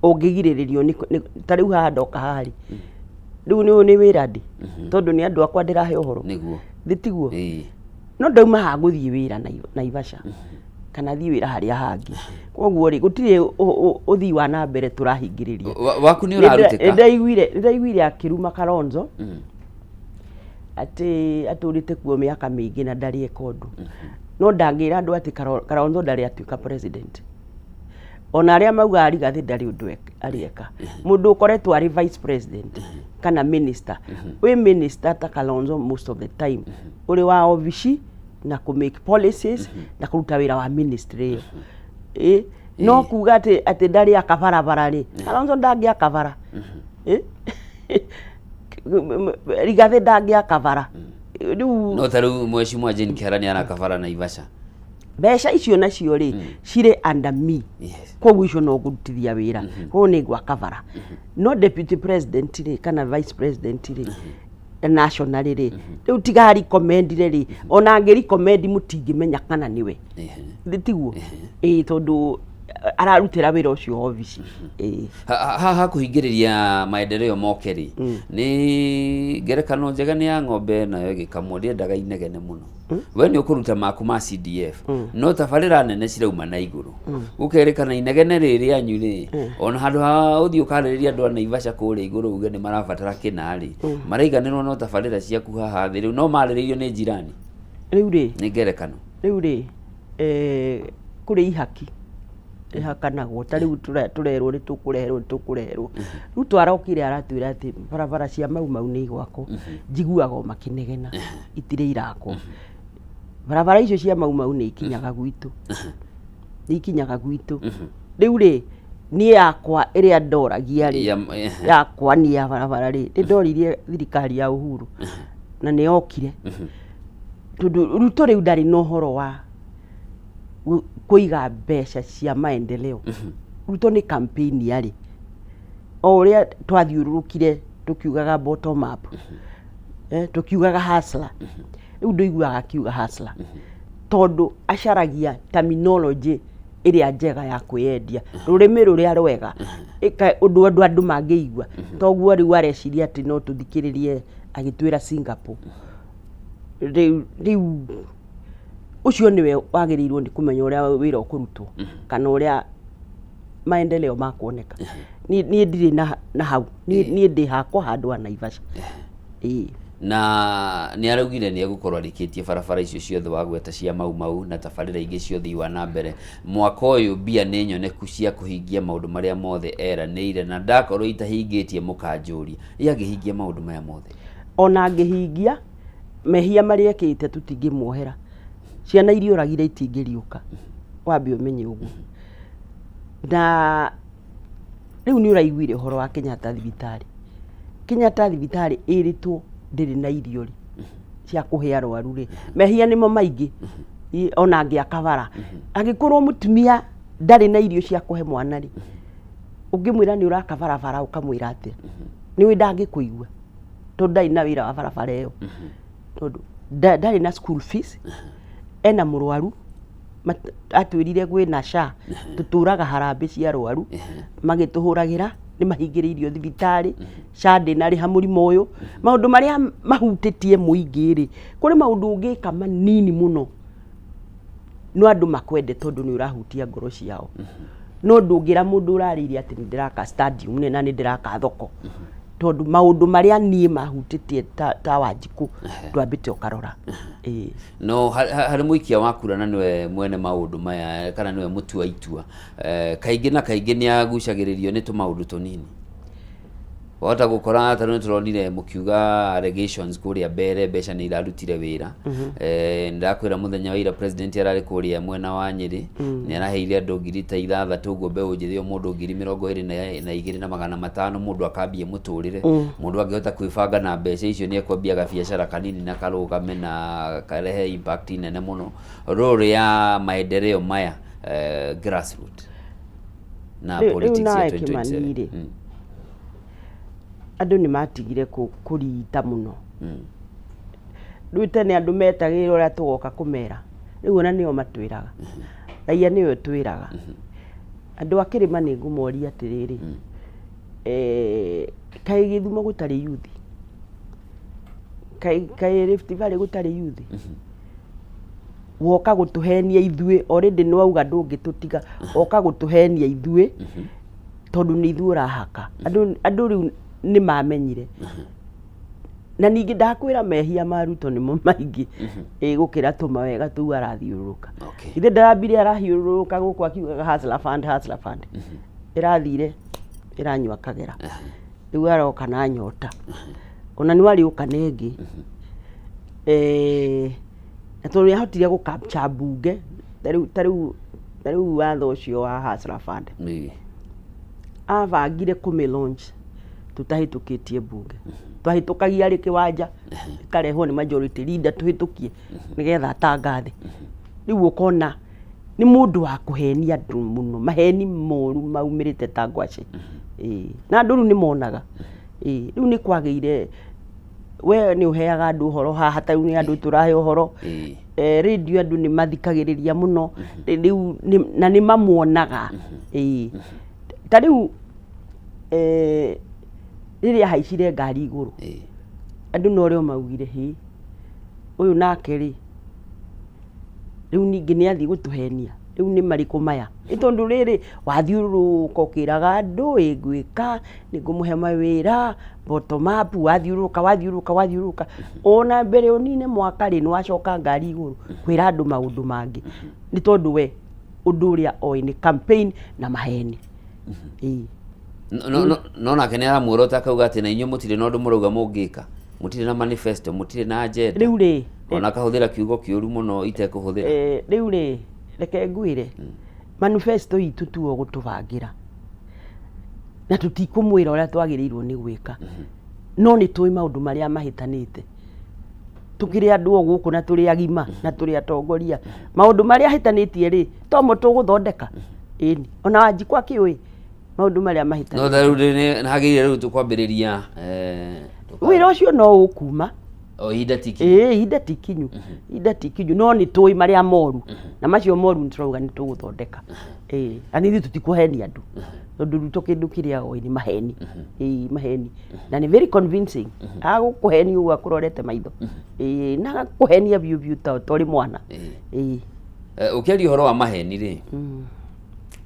ungigiriririo ni tariu haha ndoka hari riu ni wira ndi tondu ni andu akwa ndirahe uhoro niguo thitiguo no ndauma ha guthie wira Naivasha kana thii wira haria hangi koguo ri gutire uthii wa na mbere turahingiriria waku ni urarutika ndaiguire akiruma Kalonzo ati aturite kuo miaka mingi na ndari ekondu no ndangira andu ati Kalonzo ndari atuika president ona aria mauga Rigathi ndari undu arieka mundu ukoretwo ari vice president kana minister we minister ta Kalonzo most of the time uri wa obici na ku make policies na kuruta wira wa ministry no kuga ati ndari akabarabara ri Kalonzo ndangi akabara Rigathi ndangi akabara no taru mheshimiwa Jane Kiarani anakabara Naivasha besha icio nacio ri cire under me koguo icio no gutithia wira ho ni gwa kavara no deputy president ri kana vice president ri national ri riu tigari recommend ri ona ngeri recommend mutingi menya kana niwe thitiguo tondu ararutira wira ucio office ha kuhingiriria maendeleo mokeri ni ngerekano njega ni ya ng'ombe nayo gikamwo ndiendaga inegene muno we ni ukuruta maku ma CDF no tabarira nene cirauma na iguru ukerekana inegene riri anyu ri ona handu ha uthio kaririria andu ana Ivasha kuri iguru uge ni marabatara kinari maraiganirwo no tabarira ciaku haha thi riu no mariririo ni jirani riu ri ni ngerekano riu ri kuri ihaki ihakanagwo ta riu turerwo ri tukureherwo riu twarokire aratwira ati barabara cia mau ni gwako njiguaga makinegena itire irako barabara icio cia mau ni ikinyaga gwitu riu ri ni yakwa iria ndoragia ri yakwa ni ya barabara ri ndoririe thirikari ya Uhuru na ni okire ruto riu ndari no horo wa kuiga mbeca cia maendeleo ruto ni campaign yari o uria twathiururukire tukiugaga bottom up tukiugaga hustler riu ndoiguaga akiuga hustler tondu acaragia terminology iria njega ya kwiendia rurimi ruria rwega undu andu mangiigua toguo riu areciria ati no tuthikiririe agitwira Singapore riu ucio niwe wagirirwo ni kumenya uria wira ukurutwo kana uria maendeleo makuoneka ni ndiri na hau ni ndi hakwa handu ana Ivasha na ni araugire ni egukorwo arikitie barabara icio ciothe wagweta cia mau na tabarira ingi ciothe iwa na mbere mwaka uyu bia ni nyoneku cia kuhingia maundu maria mothe eranĩire na ndakorwo itahingitie mukanjũria yagihingia maundu maya mothe ona ngihingia mehia maria ekite tutingimwohera ciana iria uragire itingiriuka wambe umenye uguo na riu ni uraiguire horo wa Kenyatta thibitari iritwo ndiri na irio ri cia kuhe arwaru ri mehia nimo maingi ona ngiakabara agikorwo mutumia ndari na irio cia kuhe mwana ri ungimwira ni urakabara ukamwira ati ni we ndangikuigua tondu ndari na wira wa barabara iyo tondu ndari na school fees ena murwaru atwirire gwina SHA tuturaga harambe cia arwaru magituhuragira ni mahingiririo thibitari SHA ndinari ha murimo uyu maundu maria mahutitie muingi ri kuri maundu ungika manini muno no andu makwende tondu ni urahutia ngoro ciao no ndungira mundu urariria ati ndiraka stadium ne na ndiraka thoko tondu maundu maria nie mahutitie ta Wanjiku twambite ukarora no hari muikia wakura na niwe mwene maundu maya kana niwe mutua itua kaingi na kaingi ni agucagiririo ni tumaundu tunini wata gukora tano turonire mukiuga allegations kuria mbere mbeca ni irarutire wira ndakwira muthenya wa ira president arari kuria mwena wa Nyeri ni araheire andu ngiri ta 6 uguo mbeu njithio mundu 22,500 mundu akambie muturire mundu angihota kwibanga na mbeca icio ni ekwambia biashara kanini na karugame na karehe impact nene muno role ya maendeleo maya grassroots na politics ya 2027 andu ni matigire kurita muno riu tene andu metagirwo ria tugoka kumera riu ona nio matwiraga raia nio twiraga andu akirima ni ngumoria atiriri kai Githumo gutari youth kai Rift Valley gutari youth woka gutuhenia ithue already no auga ndungitutiga oka gutuhenia ithue tondu ni ithue urahaka andu riu ni mamenyire na ningi ndakwira mehia maruto ni mo maingi gukira tuma wega tu arathiuruka ithe ndarambire arahiuruka guku akiuga hustler fund irathire iranywa kagera riu aroka na nyota ona ni wari uka nengi na tondu yahotire gukapture bunge tariu watho ucio wa hustler fund avangire launch tutahitukitie bunge twahitukagia ri kiwanja karehwo ni majority leader tuhitukie nigetha atangathe riu ukona ni mundu wa kuhenia andu muno maheni moru maumirite ta ngwaci na andu ni monaga riu ni kwageire we nĩ ũheaga andũ ũhoro haha ta nĩ andũ tũrahe ũhoro radio andũ nĩ mathikagĩrĩria mũno rĩu na nĩ mamuonaga ta rĩu rĩrĩa haicire ngari igũrũ andũ no rĩo maugire ũyũ nake rĩ rĩu ningĩ nĩ athiĩ gũtũhenia rĩu nĩ marĩkũ maya nĩ tondũ rĩrĩ wathiũrũrũka ũkĩraga andũ ĩngwĩka nĩ ngũmũhe mawĩra bottom up wathiũrũrũka ona mbere ũnine mwaka rĩ nĩ wacoka ngari igũrũ kwĩra andũ maũndũ mangĩ nĩ tondũ we ũndũ ũrĩa oĩ nĩ campaign na maheni no nake nĩ aramuorota akauga atĩ na inyuĩ mũtirĩ na ũndũ mũrauga mũngĩka mũtirĩ na manifesto mũtirĩ na agenda rĩu rĩ ona kahũthĩra kiugo kĩũru mũno itekũhũthĩra rĩu rĩ reke ngwĩre manifesto itũ tuo gũtũbangĩra na tũtikũmwĩra ũrĩa twagĩrĩirwo nĩ gwĩka no nĩ tũĩ maũndũ marĩa mahĩtanĩte tũkĩrĩ andũ o gũkũ na tũrĩ agima na tũrĩ atongoria maũndũ marĩa ahĩtanĩtie rĩ tomo tũgũthondeka ĩni ona Wanjikũ akĩũĩ maũndũ marĩa mahĩtanĩtie no rĩu nagĩrĩire rĩu tũkwambĩrĩria wĩra ũcio no ũkuma ihinda tikinyu ihinda tikinyu no nĩ tũĩ marĩa moru na macio moru nĩ tũrauga nĩ tũgũthondeka na nĩ tũtikũhenia andũ tondũ rutũ kĩndũ kĩrĩa oĩ nĩ maheni maheni na nĩ very convincing agũkũhenia ũguo akũrorete maitho na agakũhenia biũ biũ ta ũrĩ mwana ũkĩaria ũhoro wa maheni rĩ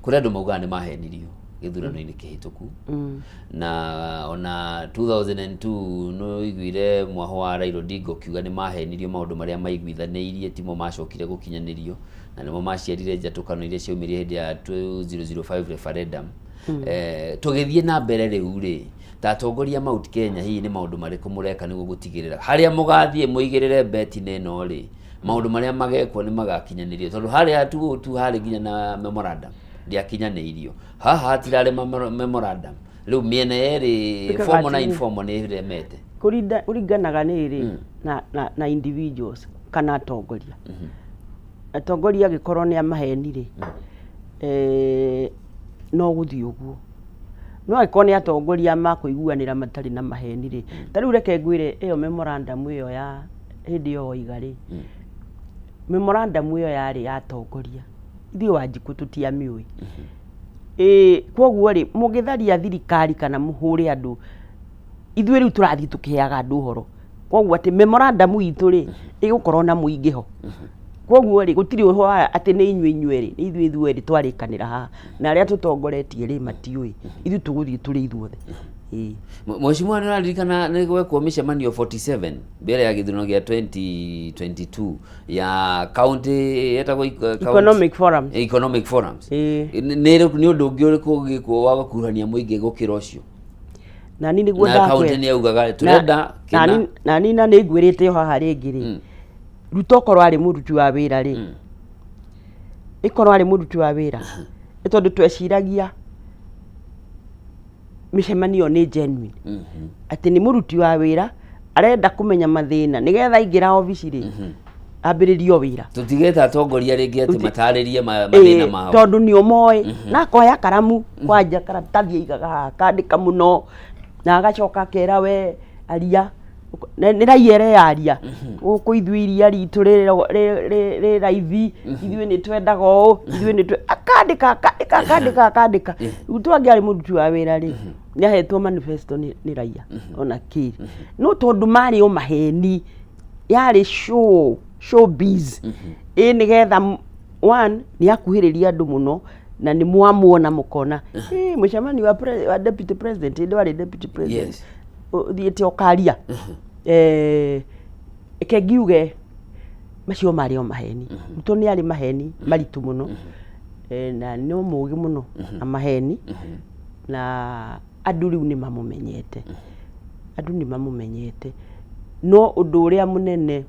kũrĩ andũ maugaga nĩ mahenirio gĩthurano-inĩ kĩhĩtũku na ona 2002 no iguire mwaho wa Raila Odinga ũkiuga nĩ mahenirio maũndũ marĩa maiguithanĩirie timo macokire gũkinyanĩrio na nĩmo maciarire njatũkano iria ciaumirie hĩndĩ ya 2005 referendum tũgĩthiĩ na mbere rĩu rĩ ta atongoria Mount Kenya hihi nĩ maũndũ marĩkũ mũreka nĩguo gũtigĩrĩra harĩa mũgathiĩ mũigĩrĩre beti-inĩ ĩno rĩ maũndũ marĩa magekwo nĩ magakinyanĩrio tondũ harĩa tu harĩ nginya na memorandum ndiakinyanĩirio haha hatirarĩ memorandum rĩu mĩena yerĩ formal na informal nĩ remete kũringanaga nĩrĩ na individuals kana atongoria atongoria agĩkorwo nĩ amahenire no gũthiĩ ũguo no agĩkorwo nĩ atongoria makũiguanĩra matarĩ na maheni rĩ ta rĩu reke ngwĩre ĩyo memorandum ĩyo ya hĩndĩ ĩyo oiga rĩ memorandum ĩyo yarĩ ya atongoria ithuĩ Wanjikũ tũtiamĩũĩ kwoguo rĩ mũgĩtharia thirikari kana mũhũre andũ ithuĩ rĩu tũrathiĩ tũkĩheaga andũ ũhoro kwoguo atĩ memorandum itũ rĩ ĩgũkorwo na mũingĩ ho kwoguo rĩ gũtirĩ ũhoro atĩ nĩ inyuĩ rĩ ithuĩ twarĩkanĩra haha na arĩa tũtongoretie rĩ matiũĩ ithuĩ tũgũthiĩ tũrĩ ithuothe Mheshimiwa nĩ ũraririkana nĩ gwekwo mĩcemanio 47 mbere ya gĩthurano gĩa 2022 ya county yetagwo economic forums nĩ ũndũ ũngĩ ũrĩkũ ũgĩkwo wa gũkuruhania mũingĩ gũkĩra ũcio na ni nĩguo na county nĩ yaugaga turenda na ni na nĩ ngwĩrĩte haha rĩngĩ rĩ Ruto korwo arĩ mũruti wa wĩra rĩ ĩkorwo arĩ mũruti wa wĩra nĩ tondũ tweciragia mĩcemanio nĩ genuine atĩ nĩ mũruti wa wĩra arenda kũmenya mathĩna nĩgetha aingĩra obici rĩ ambĩrĩrio wĩra tũtigĩte atongoria rĩngĩ atĩ matarĩrie mathĩna mao tondũ nĩ ũmoĩ na akoya karamu kwanja karatathi aigaga akandĩka mũno na agacoka akera we aria nĩ raia aria gũkũ ithuĩ iria ritũ rĩ raithi ithuĩ nĩ twendaga ũũ ithuĩ nĩ akandĩka rĩu twangĩarĩ mũruti wa wĩra rĩ nĩ ahetwo manifesto nĩ raia ona kĩrĩ no tondũ marĩ o maheni yarĩ showbiz nĩgetha one nĩ akuhĩrĩria andũ mũno na nĩ mwamuona mũkona mũcemanio wa deputy president ndĩ warĩ deputy president thiĩte ũkaria eke ngiuge macio marĩ o maheni Ruto nĩ arĩ maheni maritũ mũno na no mũũgĩ mũno na maheni na andũ rĩu nĩ mamũmenyete no ũndũ ũrĩa mũnene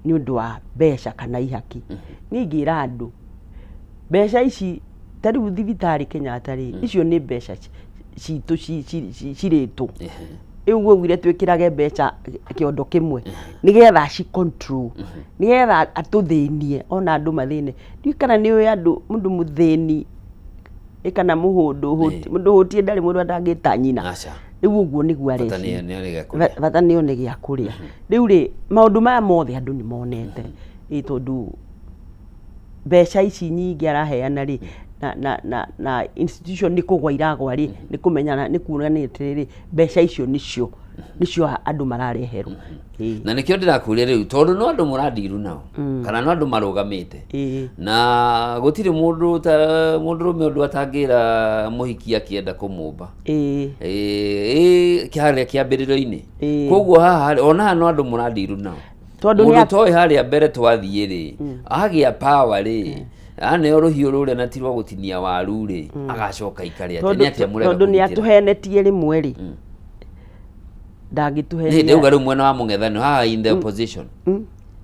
nĩ ũndũ wa mbeca kana ihaki niĩ ingĩra andũ mbeca ici ta rĩu thibitarĩ Kenyatta rĩ icio nĩ mbeca citũ cirĩtũ ũguo gwire twĩkĩrage mbeca kĩondo kĩmwe nĩgetha ci control nĩgetha atũthĩnie ona andũ mathĩne ndiũ kana nĩ ũĩ andũ mũndũ mũthĩni kana mũndũ hũtie ndarĩ mũndũ atangĩta nyina riu uguo niguo bata areci nĩ gĩa kũrĩa. bata nĩ one gĩa kũrĩa riu ri maũndũ maya mothe andũ nĩ monete tondu mbeca ici nyingĩ araheana ri na institution nĩ kũgwa iragwa ri nĩ kũmenyana nĩ kuonania atĩrĩrĩ mbeca icio nicio andũ marareherwo. Na nĩkĩo ndĩrakũria rĩu tondũ no andũ mũrandiru nao kana no andũ marũgamĩte na gũtirĩ mũndũrũme ũndũ atangĩra mũhiki akĩenda kũmũmba kĩharĩa kĩambĩrĩrio-inĩ. Koguo haha ona haha no andũ mũrandiru nao mũndũ toĩ harĩa mbere twathiĩ rĩ agĩa power rĩ aneo rũhiũ rũrĩa na tirwa gũtinia waru rĩ agacoka ikarĩa atĩa mũrega tondũ nĩ atũhenetie rĩmwe rĩ ndangĩtũhe nĩ uga rĩu mwena wa mũng'ethanĩro haha in the opposition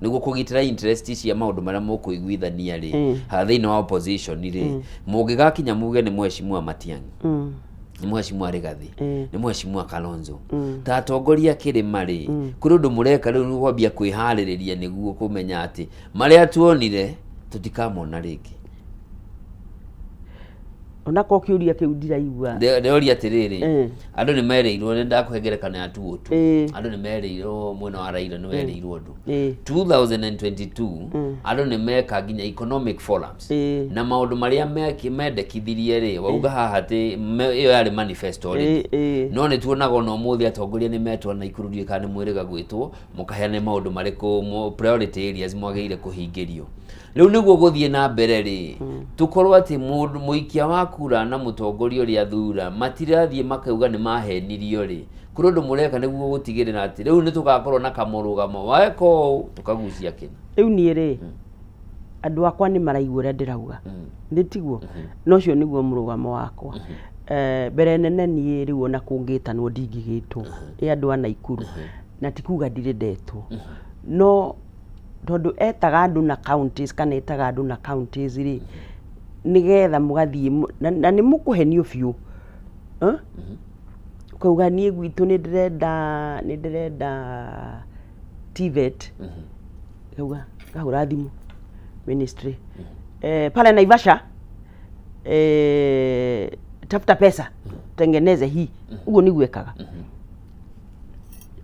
nĩguo kũgitĩra interest cia maũndũ marĩa mũkũiguithania rĩ haha thĩinĩ wa opposition rĩ mũngĩgakinya muge nĩ Mheshimiwa Matiang'i nĩ Mheshimiwa Rigathi nĩ Mheshimiwa Kalonzo ta atongoria kĩrĩma rĩ kũrĩ ũndũ mũreka rĩu nĩ kwambia kwĩharĩrĩria nĩguo kũmenya atĩ marĩa tuonire tutikamona rĩngĩ. Ona ko kiuria kiu ndiraigua ndeoria atiriri andu ni mereirwo ni ndakũhengerekana ya tu andu ni mereirwo mwena wa Raila ni wereirwo andu 2022 andu ni meka nginya economic forums na maundu maria mendekithirie ri wauga haha ati iyo yari manifesto ri no ni tuonaga no muthi atongoria ni metwa na ikururie kana mwiriga gwitwo mukaheane maundu mariku priority areas mwageire kuhingirio. Riu niguo guthie na mbere ri tukorwo ati mundu muikia wa kura na mutongoria uria thura matirathie makauga ni mahenirio ri kuri undu mureka niguo gutigirira ati riu ni tugakorwo na kamurugamo waeko tukagucia kina. Riu ni ri andu akwa ni maraigua uria ndirauga nditiguo no cio niguo murugamo wakwa. Mbere nene ni riu ona kungitanwo ndingigitwo andu ana Ikuru na tikuga ndire ndetwo no tondu etaga andu na counties kana etaga andu na counties ri nigetha mugathie na ni mukuhenio biu kauga nie gwitu ni ndirenda TVET kauga kahura thimu ministry pale Naivasha tafuta pesa tengeneze hii ugo ni gwekaga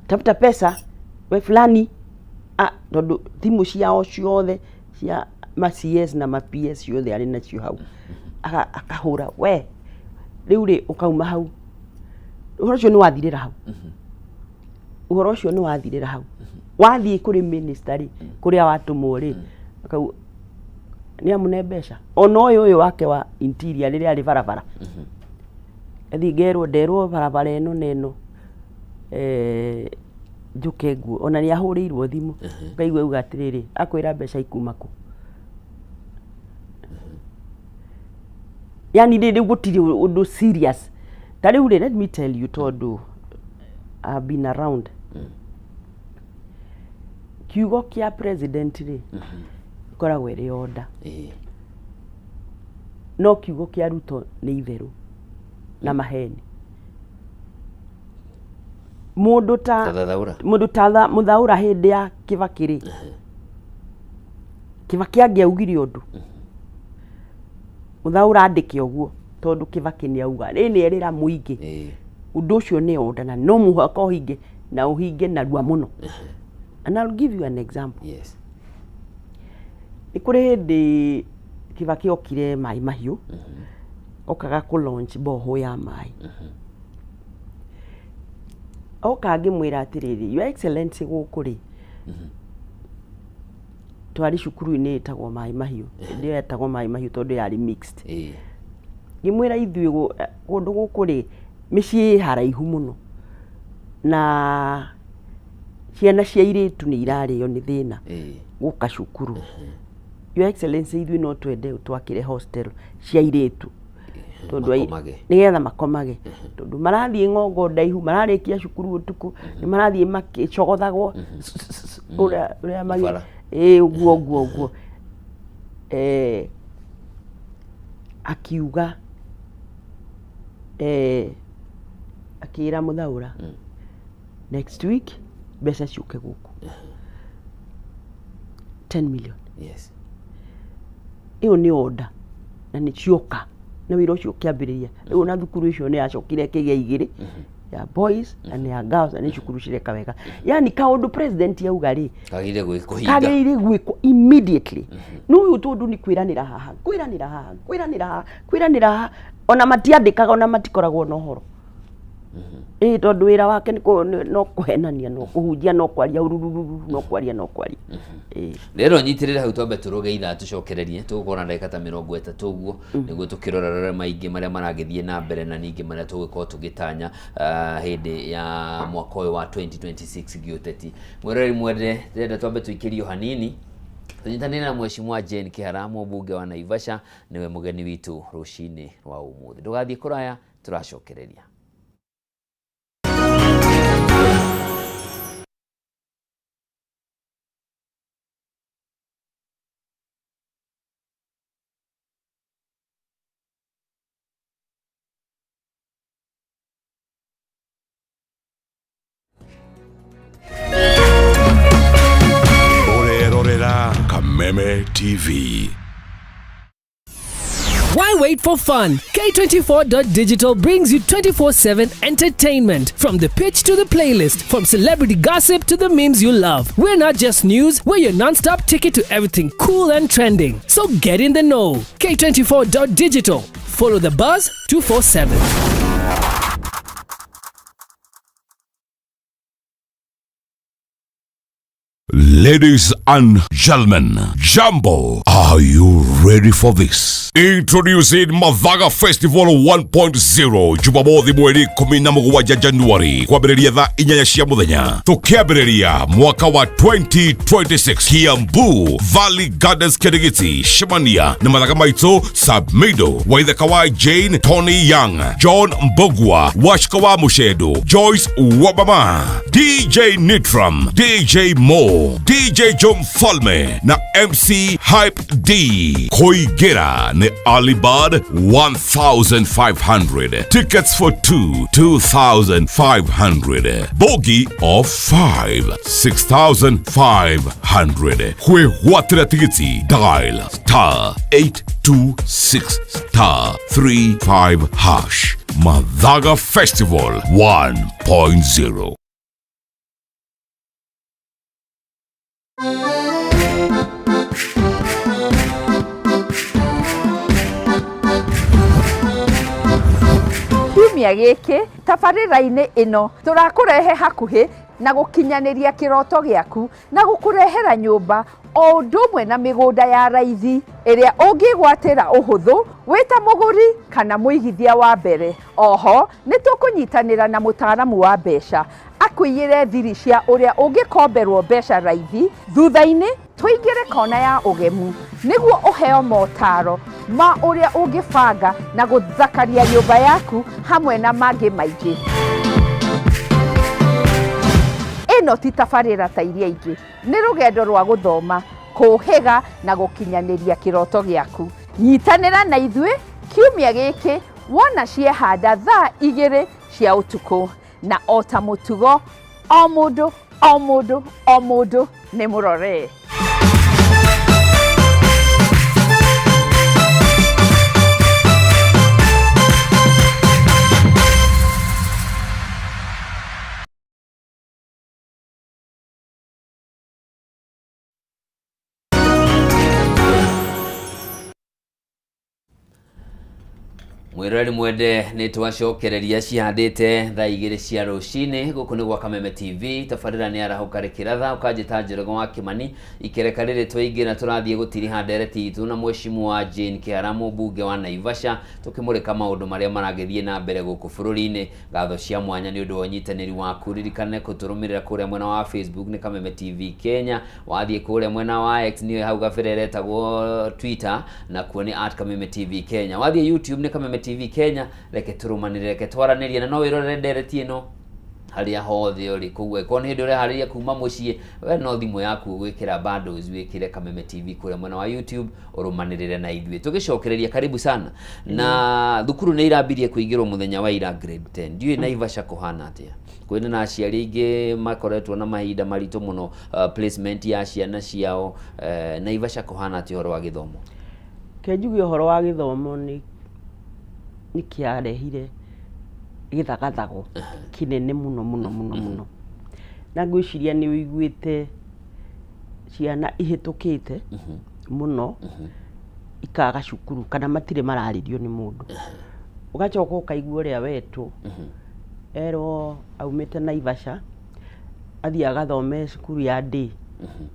tafuta pesa we fulani tondu thimu ciao ciothe cia ma CS na ma PS ciothe ari nacio hau akahura we riu ri ukauma hau uhoro cio ni wathirira hau uhoro ucio ni wathirira hau wathie kuri minister ri kuria watumwo ri akau ni amune mbeca ona uyu wake wa interior riri ari barabara ethi nderwo barabara eno neno njuke nguo ona ni ahurirwo thimu ngaigwa uga atiriri akwira mbeca ikuma ku yani ndi gutiri undu serious tari uri let me tell you tondu I've been around kiugo kia president ri koragwo iri order no kiugo kia Ruto ni itheru na maheni mundu ta muthaura hindi ya Kibakiri Kibaki angiaugire undu muthaura andike uguo tondu Kibaki ni auga ni erira muingi undu ucio ni order na no muhaka uhinge na uhinge na rua muno. And I'll give you an example. Yes. Ikure hindi Kibaki okire Mai Mahiu okaga ku launch boho ya mai oka ngimwira atiriri your excellency gukuri twari cukuru ini etagwo Mai Mahiu ndio etagwo Mai Mahiu tondu yari mixed ngimwira ithui gundu gukuri micii haraihu muno na ciana cia iritu ni irario ni thina guka cukuru your excellency ithui no twende twakire hostel cia iritu tondu nigetha makomage tondu marathie ngongo ndaihu mararikia cukuru utuku ni marathie makicogothagwo uria magi uguo akiuga akira muthaura next week mbeca ciuke guku 10 million. Yes. Iyo ni order na ni cioka na wira ucio kiambiriria riu na thukuru icio ni acokire kigia igiri ya boys na ya girls na cukuru cireka wega yani kaundu president yauga ri kagire gwiko immediately no utundu ni kwiranira haha ona matiandikaga ona matikoragwo no horo tondu wira wake no kuhenania no kuhunjia no kwaria ururu no kwaria rero nyitirira hau twambe turuge itha tucokererie tugukora ndagika ta 30 uguo niguo tukirorera maingi maria maragithie na mbere na ningi maria tugukora tugitanya hindi ya mwaka uyu wa 2026 giuteti mwereri mwende renda twambe tuikirio hanini tunyitanire na mheshimiwa Jane Kiharamu mbunge wa Naivasha niwe mugeni witu rucini rwa umuthi ndugathie kuraya turacokereria. Kameme TV. Why wait for fun? K24.digital brings you 24/7 entertainment. From the pitch to the playlist, from celebrity gossip to the memes you love. We're not just news, we're your non-stop ticket to everything cool and trending. So get in the know. K24.digital. Follow the buzz 247. Ladies and gentlemen, Jambo, are you ready for this? Introducing Mathaga Festival 1.0 Jumamothi mweri 17 Januari kwambĩrĩria thaa 4 cia mũthenya tukiambĩrĩria mwaka wa 2026 Kiambu Valley Gardens Kirigiti Shimania na mathaga maitũ Submido Waithaka wa Jane Tony Young John Mbogwa Washkawa Mushedo Joyce Wabama DJ Nitram DJ Mo DJ Jom Falme na MC Hype D Koigera ni Alibad 1,500 tickets for 2,500 bogey of 5 6,500 kwe watira tiketi dial *826*35# Mathaga Festival 1.0. Kiumia giki tabarĩra-inĩ ĩno tũrakũrehe hakuhĩ na gũkinyanĩria kĩroto gĩaku na gũkũrehera nyũmba o ũndũ ũmwe na mĩgũnda ya raithi ĩrĩa ũngĩgwatĩra ũhũthũ wĩta mũgũri kana mũigithia wa mbere. Oho nĩ tũkũnyitanĩra na mũtaaramu wa mbeca akũiyĩre thiri cia ũrĩa ũngĩkomberwo mbeca raithi thutha-inĩ tũingĩre kona ya ũgemu nĩguo ũheo motaro ma ũrĩa ũngĩbanga na gũthakaria nyũmba yaku hamwe na mangĩ maingĩ. Ĩno ti tabarĩra ta iria ingĩ, nĩ rũgendo rwa gũthoma, kũhĩga na gũkinyanĩria kĩroto gĩaku. Nyitanĩra na ithuĩ kiumia gĩkĩ wona ciehanda thaa 2 cia ũtukũ na o ta mũtugo o mũndũ nĩ mũrore. Mwirori mwende nĩ twacokereria cihandĩte thaa 2 cia rũcinĩ gũkũ nĩ gwa Kameme TV. Tabarĩra nĩ arahuka kiratha ũkanjĩta Njoroge wa Kimani ikereka rĩrĩ twaingĩ na tũrathiĩ gũtiriha ndereti itũ na mheshimiwa Jane Kiharamu mbunge wa Naivasha tukĩmũrĩka maũndũ marĩa maragĩthiĩ na mbere gũkũ bũrũri-inĩ. Ngatho cia mwanya nĩ ũndũ wa ũnyitanĩri waku, ririkane kũtũrũmĩrĩra kũrĩa mwena wa Facebook nĩ Kameme TV Kenya, wathiĩ kũrĩa mwena wa X nĩ hau gabere retagwo Twitter na kuo nĩ @Kameme TV Kenya, wathiĩ YouTube nĩ Kameme TV Kenya. Reke turumanire, reke twaranĩrie na no wĩrorere ndereti ĩno harĩa hothe ũrĩ kũu. Ko nĩ hĩndĩ ũreharĩria kuma mũciĩ, we no thimũ yaku gwĩkĩra bundles wĩkĩre Kameme TV kũrĩa mwena wa YouTube ũrũmanĩrĩre na ithuĩ tũgĩcokereria. Karibu sana. Na thukuru nĩ irambirie kũingĩrwo mũthenya wa ira grade 10. Ndiũĩ Naivasha kũhana atĩa? Kwĩna na aciari aingĩ makoretwo na mahinda maritũ mũno placement ya ciana ciao. Naivasha kũhana atĩa ũhoro wa gĩthomo? Kenjuge ũhoro wa gĩthomo nĩ kĩarehire githagathago kinene muno na ngwiciria ni uiguite ciana ihitukite muno ikaga cukuru kana matire mararirio ni mundu ugacoka ukaigua uria wetu ero aumite Naivasha athie agathome cukuru ya day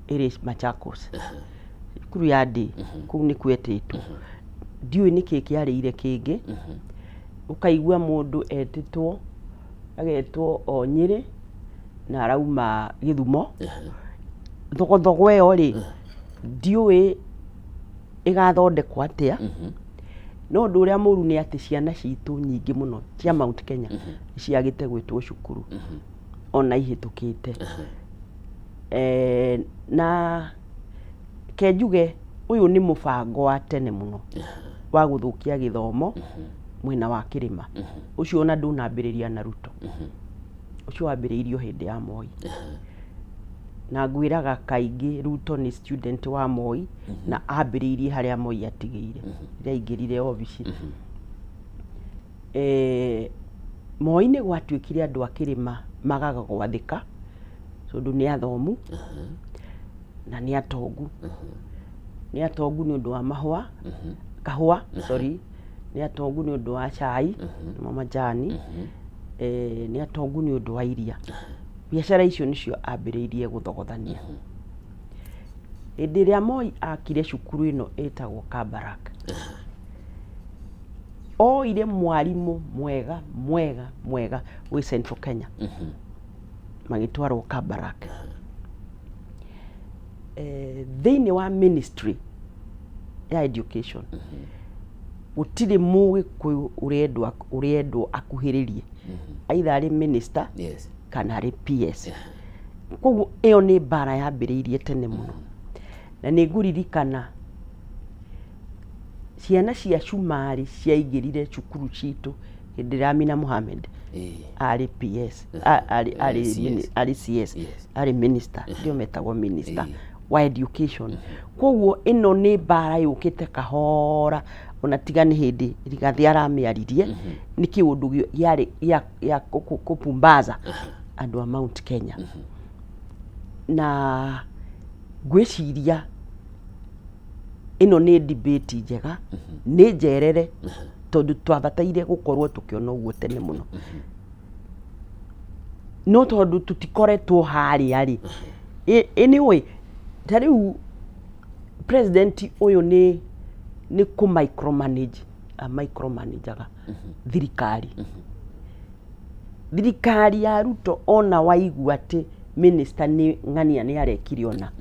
iri Machakos cukuru ya day kuu ni kwetitwo ndiui niki kiarire kingi ukaigua mundu etitwo agetwo o Nyeri na arauma Githumo thogothogo ĩyo rĩ ndiũĩ ĩgathondekwo atia no ũndũ ũrĩa mũru nĩ atĩ ciana citũ nyingĩ mũno cia Mount Kenya ciagĩte gwĩtwo cukuru ona ihĩtũkĩte na kenjuge ũyũ nĩ mũbango wa tene mũno wa gũthũkia gĩthomo mwena wa Kĩrĩma ũcio ona ndũnambĩrĩria na Ruto ũcio wambĩrĩirio hĩndĩ ya Moi na ngwiraga kaingĩ Ruto ni student wa Moi na ambĩrĩirie harĩa Moi atigĩire rĩaingĩrire obici Moi nĩ gwatuĩkire andũ a Kĩrĩma magaga gwathĩka tondũ nĩ athomu na nĩ atongu nĩ atongu nĩ ũndũ wa mahũa kahũa nĩ atongu nĩ ũndũ wa cai na majani nĩ atongu nĩ ũndũ wa iria biacara icio nicio ambĩrĩirie gũthogothania hĩndĩ ĩrĩa Moi akire cukuru ĩno ĩtagwo Kabarak oire mwarimũ mwega gwĩ Central Kenya magĩtwarwo Kabarak thĩinĩ wa ministry ya education gũtirĩ mũgĩkũyũ ũrĩendwo akuhĩrĩrie either arĩ minister kana arĩ PS koguo ĩyo nĩ mbara yambĩrĩirie tene mũno na nĩ ngũririkana ciana cia Cumarĩ ciaingĩrire cukuru citũ hĩndĩ ĩrĩa Amina Mohamed arĩ PS arĩ CS arĩ minister ndio metagwo minister wa education koguo ĩno nĩ mbara yũkĩte kahora ona tiga nĩ hĩndĩ Rigathi aramĩaririe nĩ kĩũndũ gĩa kupumbaza andũ a Mount Kenya na ngwĩciria ĩno nĩ debate njega nĩ njerere tondũ twabataire gũkorwo tũkĩona ũguo tene mũno no tondũ tutikoretwo harĩa rĩ anyway tarĩu president ũyũ nĩ ku micromanager thirikari ya Ruto ona waigua atĩ minister nĩ ng'ania nĩ arekire ona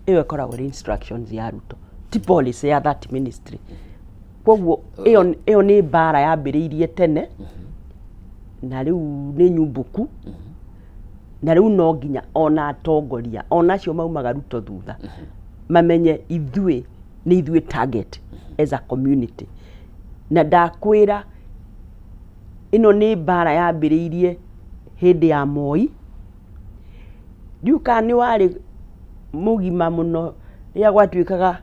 ĩyo ĩkoragwo instructions ya Ruto ti policy ya that ministry koguo ĩyo nĩ mbara yambĩrĩirie tene na rĩu nĩ nyumbũku na rĩu no nginya ona atongoria ona acio maumaga Ruto thutha mamenye nĩ ithuĩ target as a community na ndakwĩra ĩno nĩ mbara yambĩrĩirie hĩndĩ ya Moi ndiuka nĩ warĩ mũgima mũno rĩrĩa gwatuĩkaga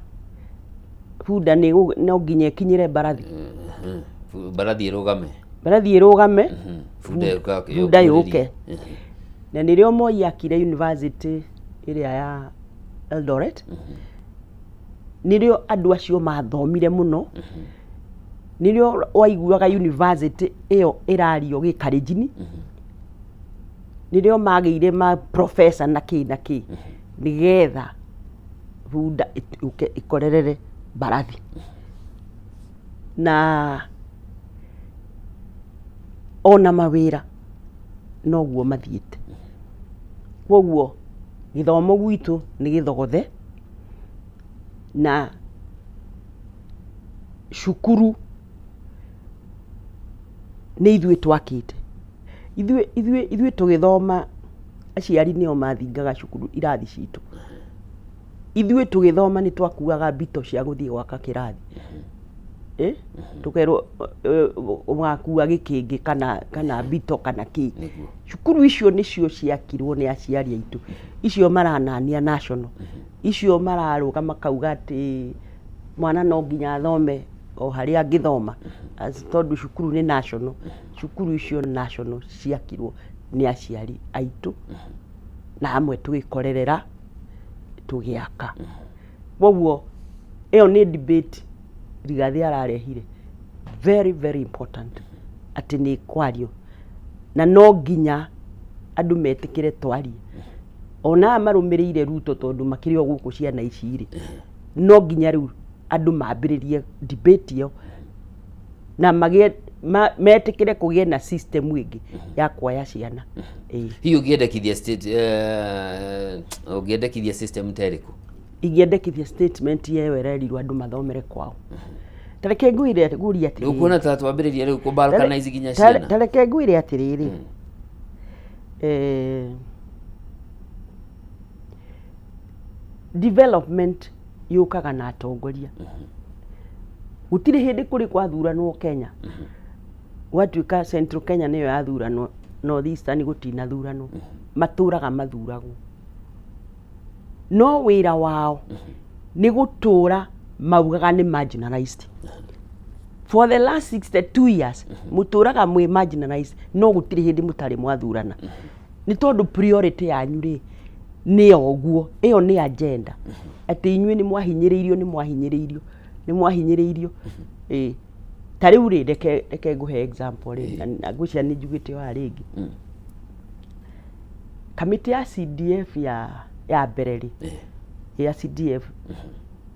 bunda no nginya ĩkinyĩre mbarathi mbarathi ĩrũgame bunda yũke na nĩrĩo Moi akire university ĩrĩa ya Eldoret nĩrĩo andũ acio mathomire mũno nĩrĩo waiguaga university ĩyo ĩrario Gĩkalenjin nĩrĩo magĩire ma professor na kĩ nĩgetha bunda ikorerere mbarathi na ona mawĩra noguo mathiĩte koguo gĩthomo gwitũ nĩ gĩthogothe na cukuru nĩ ithuĩ twakĩte ithuĩ tũgĩthoma aciari nĩo mathingaga cukuru irathi citũ ithuĩ tũgĩthoma nĩ twakuaga mbito cia gũthiĩ gwaka kĩrathi tukerwo mwakua gĩkĩngĩ kana mbito kana kĩ cukuru icio nĩcio ciakirwo nĩ aciari aitũ icio maranania national icio mararũga makauga atĩ mwana no nginya athome o haria ngithoma tondu cukuru ni national, cukuru icio national ciakirwo ni aciari aitu na amwe tugikorerera tugiaka. Woguo iyo ni debate Rigathi ararehire very very important ati ni kwario na no nginya andu metikire twarie ona marumirire Ruto tondu makirio guku ciana iciri no nginya riu andu mambiririe debate yo na metikire kugie na system wingi ya kuoya ciana. Hiyo giendekithia state giendekithia system teriku igiendekithia statement yewe ererirwo andu mathomere kwao. Tareke nguire guria ati ukuna tatu wambiririe riu kubalkanize ginya ciana. Tareke nguire atiriri development yukaga na atongoria. Gutiri hindi kuri kwathuranwo Kenya gwatuika Central Kenya niyo yathuranwo, North Eastern gutina thurano, maturaga mathuragwo no wira wao ni gutura maugaga ni marginalized. For the last 62 years muturaga mwe marginalized no gutiri hindi mutari mwathurana ni tondu priority yanyu ri ni oguo, iyo ni agenda ati inywe ni mwahinyiriirio tariu ri reke nguhe example ri na gucia ni njugite wa ringi kamiti ya CDF ya mbere ri ya CDF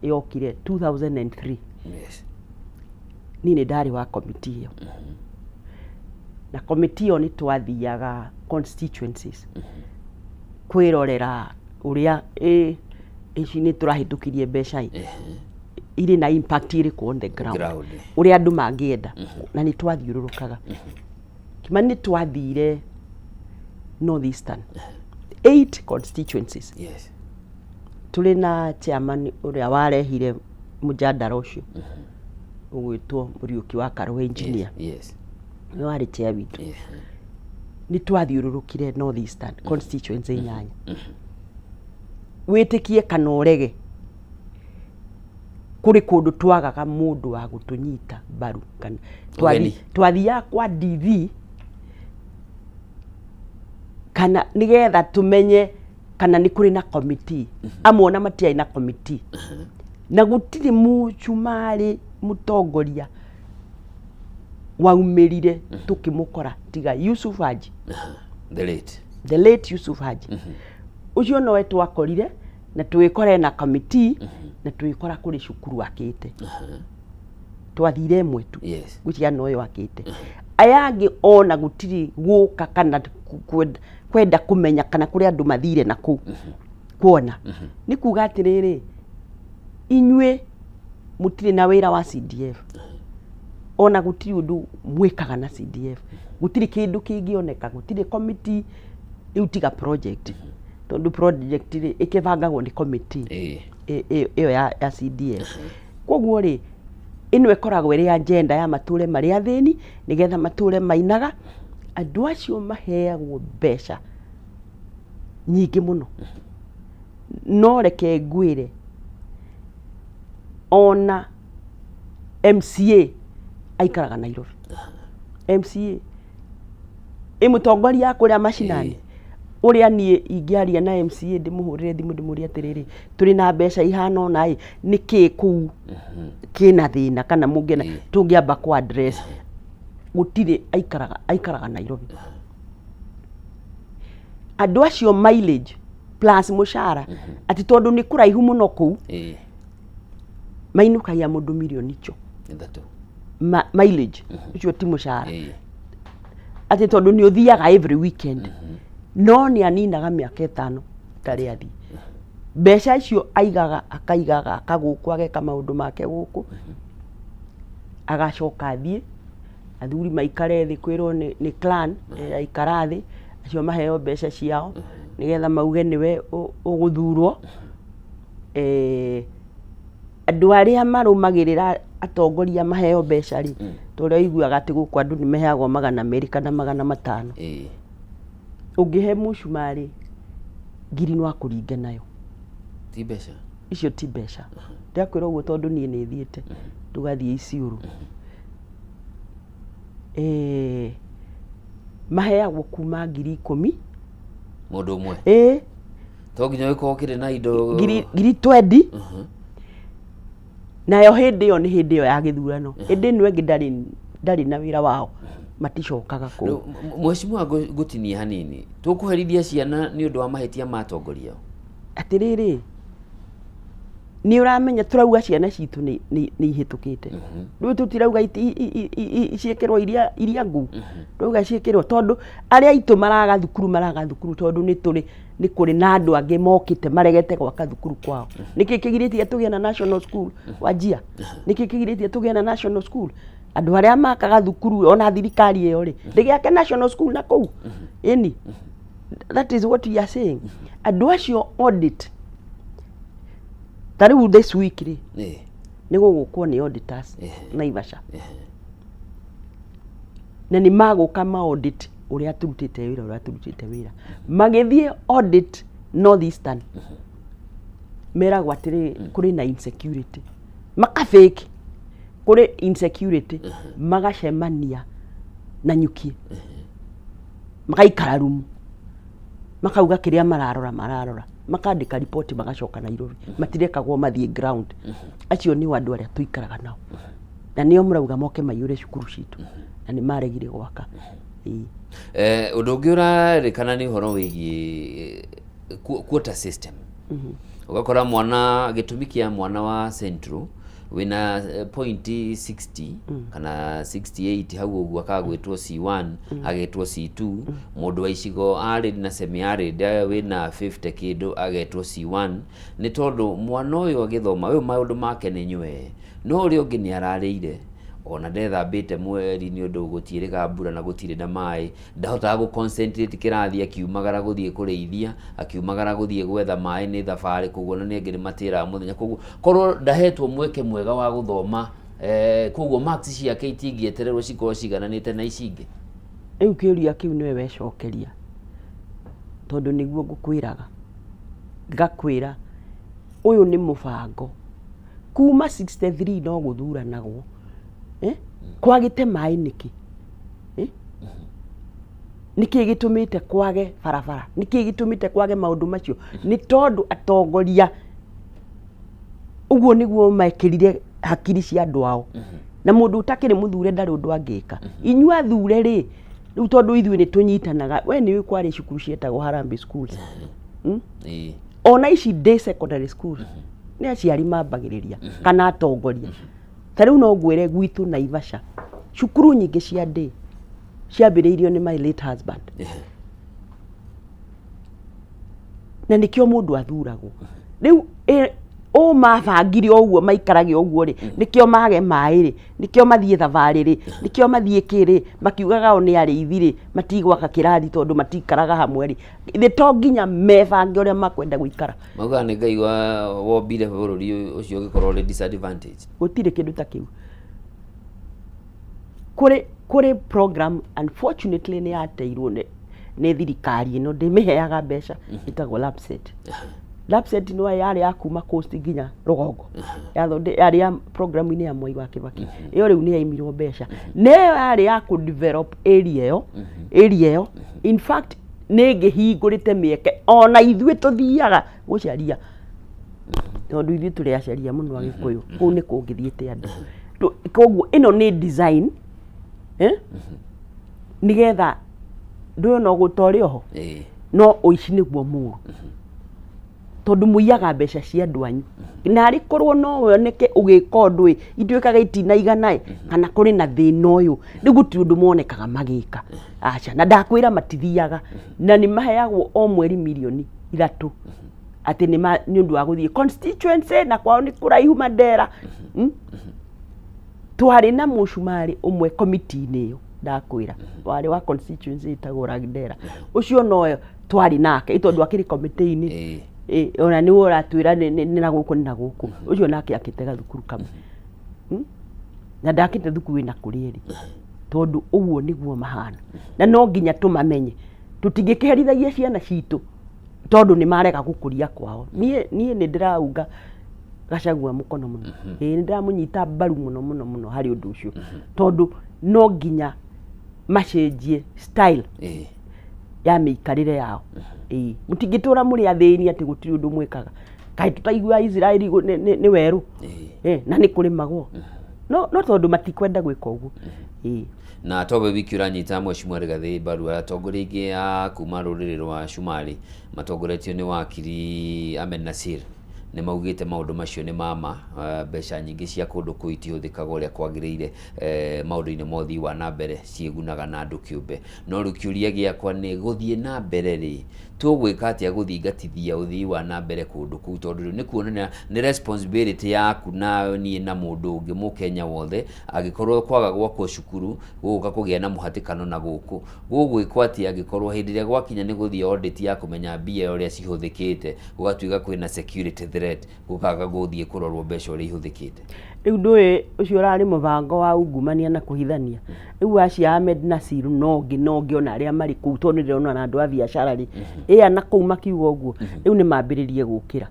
yokire 2003. Yes. Nini ndari wa committee hiyo na committee hiyo ni twathiaga constituencies kwirorera uria ici ni turahitukirie mbeca iri na impact iri on the ground uria andu mangienda na ni twathiururukaga kimani twathire North Eastern 8 constituencies. Yes. Tuli na chairman uria warehire mujadala ucio ugwitwo Muriuki wa Karwe engineer. Yes. Ni wari chair witu. Yeah. Ni twathiururukire North Eastern constituency inyanya. Witikie kana urege kuri kundu twagaga mundu wa gutunyita baru kana twathia kwa DV kana nigetha tumenye kana ni kuri na committee amona matia ina committee na gutiri muchumari mutongoria waumirire tukimukora tiga Yusuf Haji the late Yusuf Haji ucio no wetu akorire na twikore na committee na twikora kuri cukuru akite twathire mwetu. Yes. Gucia no yo akite ayangi ona gutiri guka kana kwenda kumenya kana kuri andu mathire na ku kuona ni kuga atiriri inywe mutiri na wira wa CDF ona gutiri undu mwikaga na CDF gutiri kindu kingioneka gutiri committee iutiga project tondu project ikivangagwo ni committee iyo ya CDF koguo ri ino ekoragwo iri agenda ya mature mari athini nigetha mature mainaga andu acio maheagwo mbeca nyingi muno no reke ngwire ona MCA aikaraga Nairobi. MCA imutongoria kuria mashinani uria nie ingiaria na MCA ndimuhurire thimu ndimuri atiriri turi na mbeca ihana nai niki ku kina thina kana mungena tungiamba ku address gutire aikaraga Nairobi. Andu acio mileage plus mushara ati tondu ni kuraihu muno ku mainukagia mundu milioni icho mileage ucio ti mushara ati tondu ni uthiaga every weekend no ni aninaga miaka 5 tari athi mbeca icio akaigaga akaguku ageka maundu make guku agacoka athie athuri maikare thi kwirwo ni clan aikara thi acio maheo mbeca ciao nigetha mauge niwe uguthurwo andu aria marumagirira atongoria maheo mbeca ri turia iguaga ati guku andu ni meheagwo 200 kana 500 ungihe mushumari ngiri no akuringe nayo ti mbeca icio ti mbeca ndakwĩra ũguo tondũ niĩ nĩ thiĩte tũgathiĩ Isiolo maheagwo kuma 10,000 mũndũ ũmwe to nginya gĩkorwo kĩrĩ na indo 20 nayo hĩndĩ ĩyo nĩ hĩndĩ ĩyo ya gĩthurano hĩndĩ ĩno ĩngĩ ndarĩ na wĩra wao maticokaga kũu. Mheshimiwa gũtinia hanini tũkũherithia ciana nĩ ũndũ wa mahĩtia matongoria atĩrĩrĩ nĩ ũramenya tũrauga ciana citũ nĩ ihĩtũkĩte rĩu tũtirauga ciĩkĩrwo iria ngu tũrauga ciĩkĩrwo tondũ arĩa aitũ maraga thukuru tondũ nĩ kũrĩ na andũ angĩ mokĩte maregete gwaka thukuru kwao nĩkĩ kĩgirĩtie tũgĩe na national school Wajir nĩkĩ kĩgirĩtie tũgĩe na national school andũ arĩa makaga thukuru ona thirikari ĩyo rĩ ndĩgĩake national school na kũu ĩni that is what we are saying andũ acio audit tariu this week ri nĩ gũgũkwo nĩ auditors Naivasha na nĩ magũka ma audit ũrĩa turutĩte wĩra magĩthiĩ audit North Eastern meragwo atĩrĩ kũrĩ na insecurity makafake kũrĩ insecurity magacemania na nyuki makaikara rumu makauga kĩrĩa mararora makandĩka report magacoka Nairobi matirekagwo mathiĩ ground acio nĩ andũ arĩa tuikaraga nao na nĩo mũrauga moke maiyũre cukuru citũ na nĩ maregire gwaka ũndũ ũngĩ ũrarĩkana nĩ ũhoro wĩgiĩ quota system ũgakora mwana gĩtũmi kĩa mwana wa Central wina point 60 kana 68 hau ũguo akagwĩtwo C1 agetwo C2 mũndũ wa icigo arid na semi arid wina 50 kĩndũ agetwo C1 nĩ tondũ mwana ũyũ agĩthoma ũyũ maũndũ make nĩ nywe no ũrĩa ũngĩ nĩ ararĩire ona ndethambĩte mweri nĩ ũndũ gũtiĩrĩga mbura na gũtirĩ na maĩ ndahotaga gũconcentrate kĩrathi akiumagara gũthiĩ kũrĩithia akiumagara gũthiĩ gwetha maĩ nĩ thabarĩ koguo na nĩ angĩ matĩra mũthenya koguo korwo ndahetwo mweke mwega wa gũthoma koguo marks ciake itingĩetererwo cikorwo cigananĩte na ici ingĩ rĩu kĩũria kĩu nĩwe wecokeria tondũ nĩguo ngũkwĩraga ngakwĩra ũyũ nĩ mũbango kuma 63 no gũthuranagwo kwagĩte maĩ nĩkĩ nĩkĩ gĩtũmĩte kwage barabara nĩkĩ gĩtũmĩte kwage maũndũ macio nĩ tondũ atongoria ũguo nĩguo mekĩrire hakiri cia andũ ao na mũndũ ũtakĩrĩ mũthure ndarĩ ũndũ angĩka inyua thure rĩ rĩu tondũ ithuĩ nĩ tũnyitanaga we nĩ kwarĩ cukuru cietagwo Harambee schools ona ici day secondary schools nĩ aciari mambagĩrĩria kana atongoria tarĩu no ngwĩre gwitũ Naivasha cukuru nyingĩ cia day ciambĩrĩirio nĩ my late husband na nĩkĩo mũndũ athuragwo rĩu mabangire ũguo maikarage ũguo rĩ nĩkĩo mage maĩ rĩ nĩkĩo mathiĩ thabarĩ rĩ nĩkĩo mathiĩ kĩrĩ makiugaga o nĩ arĩithi rĩ matigwaka kĩrathi tondũ matikaraga hamwe rĩ thĩ to nginya mebange ũrĩa makwenda gũikara mauga nĩ Ngai wombire bũrũri ũcio ũgĩkorwo ũrĩ disadvantage gũtirĩ kĩndũ ta kĩu kũrĩ program unfortunately nĩ yateirwo nĩ thirikari ĩno ndĩmĩheaga mbeca ĩtagwo LAPSSET no yarĩ ya kuma coast nginya rũgongo yarĩ ya programu-inĩ ya Mwai wa Kibaki ĩyo rĩu nĩ yaimirwo mbeca nĩyo yarĩ ya kũdevelop area ĩyo in fact nĩ ngĩhingũrĩte mĩeke ona ithuĩ tũthiaga gũcaria tondũ ithuĩ tũrĩ acaria mũno Agĩkũyũ kũu nĩ kũngĩthiĩte andũ koguo ĩno nĩ design nĩgetha ndũyũ no gũtore oho no ũici nĩguo mũru tondũ mũiyaga mbeca cia andũ anyu na arĩ korwo no woneke ũgĩka ũndũ ituĩkaga itinaigana kana kũrĩ na thĩna ũyũ rĩu gũtirĩ ũndũ monekaga magĩka aca na ndakwĩra matithiaga na nĩ maheagwo o mweri 3 million atĩ nĩ ũndũ wa gũthiĩ constituency na kwao nĩ kũraihu Mandera twarĩ na mũcumarĩ ũmwe komiti-inĩ ĩyo ndakwĩra warĩ wa constituency ĩtagwo Ragdera ũcio no twarĩ nake tondũ akĩrĩ komiti-inĩ ona nĩ ũratwĩra nĩ na gũkũ ũcio nake akĩtega thukuru kamwe na ndakĩte thukuru ĩna kũrĩeri tondũ ũguo nĩguo mahana na no nginya tũmamenye tũtingĩkĩherithagia ciana citũ tondũ nĩ marega gũkũria kwao niĩ nĩ ndĩrauga Gachagua mukono muno ndamunyita mbaru muno hari undu ucio tondu no nginya macenjie style ya miikarire yao mutingitura muri athini ati gutiri undu mwikaga kai tutaigua Israeli ni weru na ni kurimagwo no tondu matikwenda gwika uguo na tobe wiki uranyita Mheshimiwa Rigathi mbaru atongoria ya kuma ruriri rwa Shumari matongoretio ni wakiri Ahmed Nasir ni maugite maundu macio ni mama mbeca nyingi cia kundu kuitihũthĩkaga ũrĩa kwagĩrĩire maundu-inĩ mothi wa na mbere ciegunaga na andu kiumbe no rũkiuria giakwa ni guthie na mbere ri tugwika atia guthingatithia uthii wa na mbere kundu kuu tondu ni kuonania ni responsibility yaku na nie na mundu ungi mukenya wothe agikorwo kwaga gwakwo cukuru guka kugia na muhatikano na guku gugwikwo atia agikorwo hindi ria gwakinya ni guthie audit ya kumenya mbia uria cihuthikite gugatuiga kwina security threat gukaga guthie kurorwo mbeca uria ihuthikite riu ndui ucio urari mubango wa ungumania na kuhithania riu acia Ahmed Nasir no ngi ona aria mari kuu tondu ndirona na andu a biacara ri na kuuma kiugo uguo riu ni mambiririe gukira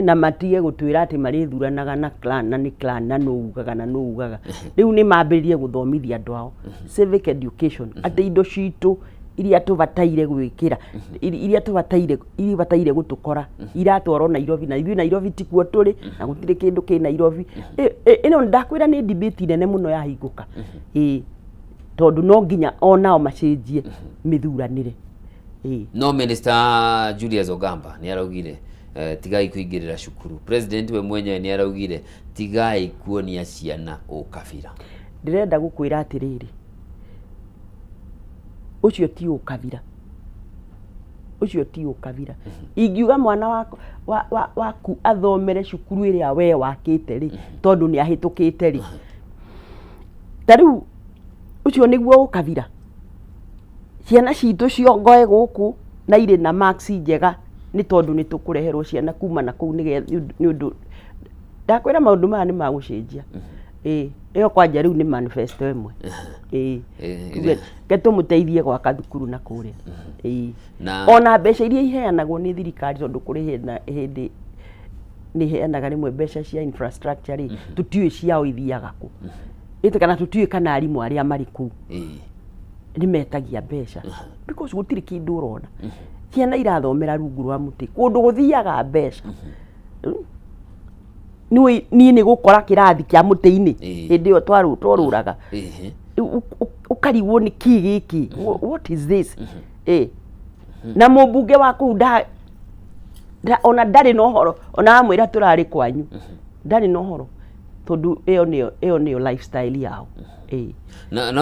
na matige gutwira ati mari thuranaga na clan na ni clan na no ugaga riu ni mambiririe guthomithia andu ao civic education ati indo citu iria tubataire gwikira iria tubataire gutukora iratwaro Nairobi na ithui Nairobi tikuo turi na gutire kindu ki Nairobi ino ndakwira ni debate nene muno ya hinguka tondu no nginya onao macenjie mithuranire no Minister Julius Ogamba ni araugire tigai kuingirira cukuru president we mwenyewe ni araugire tigai kuonia ciana ukabira ndirenda gukwira atiriri ucio ti ukabira ingiuga mwana waku athomere cukuru iria we wakite ri tondu ni ahitukite ri tariu ucio niguo ukabira ciana citu ciongoe guku na ire na marks njega ni tondu ni tukureherwo ciana kuma na kuu ni undu ndakwira maundu maya ni magucenjia iyo kwanja riu ni manifesto imwe geto muteithie gwaka thukuru na kuria ona mbeca iria iheanagwo ni thirikari tondu kuri hindi ni heanaga rimwe mbeca cia infrastructure ri tutiui ciao ithiaga ku kana tutiui kana arimu aria mari kuu ni metagia mbeca because gutiri kindu urona ciana irathomera rungu rwa muti kundu guthiaga mbeca ni gukora kirathi kia muti-ini hindi yo twaruraga ukarigwo ni ki giki what is this na mubunge wa kuu ona ndari no horo ona amwira turari kwanyu ndari no horo tondu iyo niyo lifestyle yao na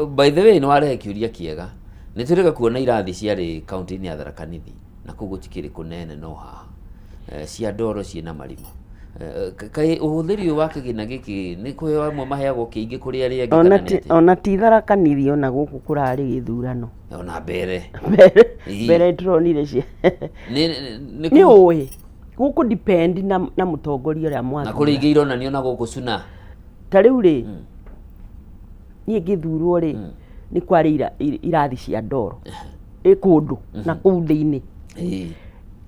by the way no arehe kiuria kiega ni turega kuona irathi ciari county-ini ya Tharaka Nithi na kugu tikiri kunene no ha cia ndoro ciina marima kai uhuthiri wa kigina giki ni kuhe amwe maheagwo kiingi kuri aria angi ona ti Tharaka Nithi ona guku kurari githurano ona mbere turonire cia ni uwi guku depend na mutongoria uria mwathura na kuri ingi irona ni ona guku cuna tariu ri ni githurwo ri ni kwari irathi cia ndoro kundu na kuu thiini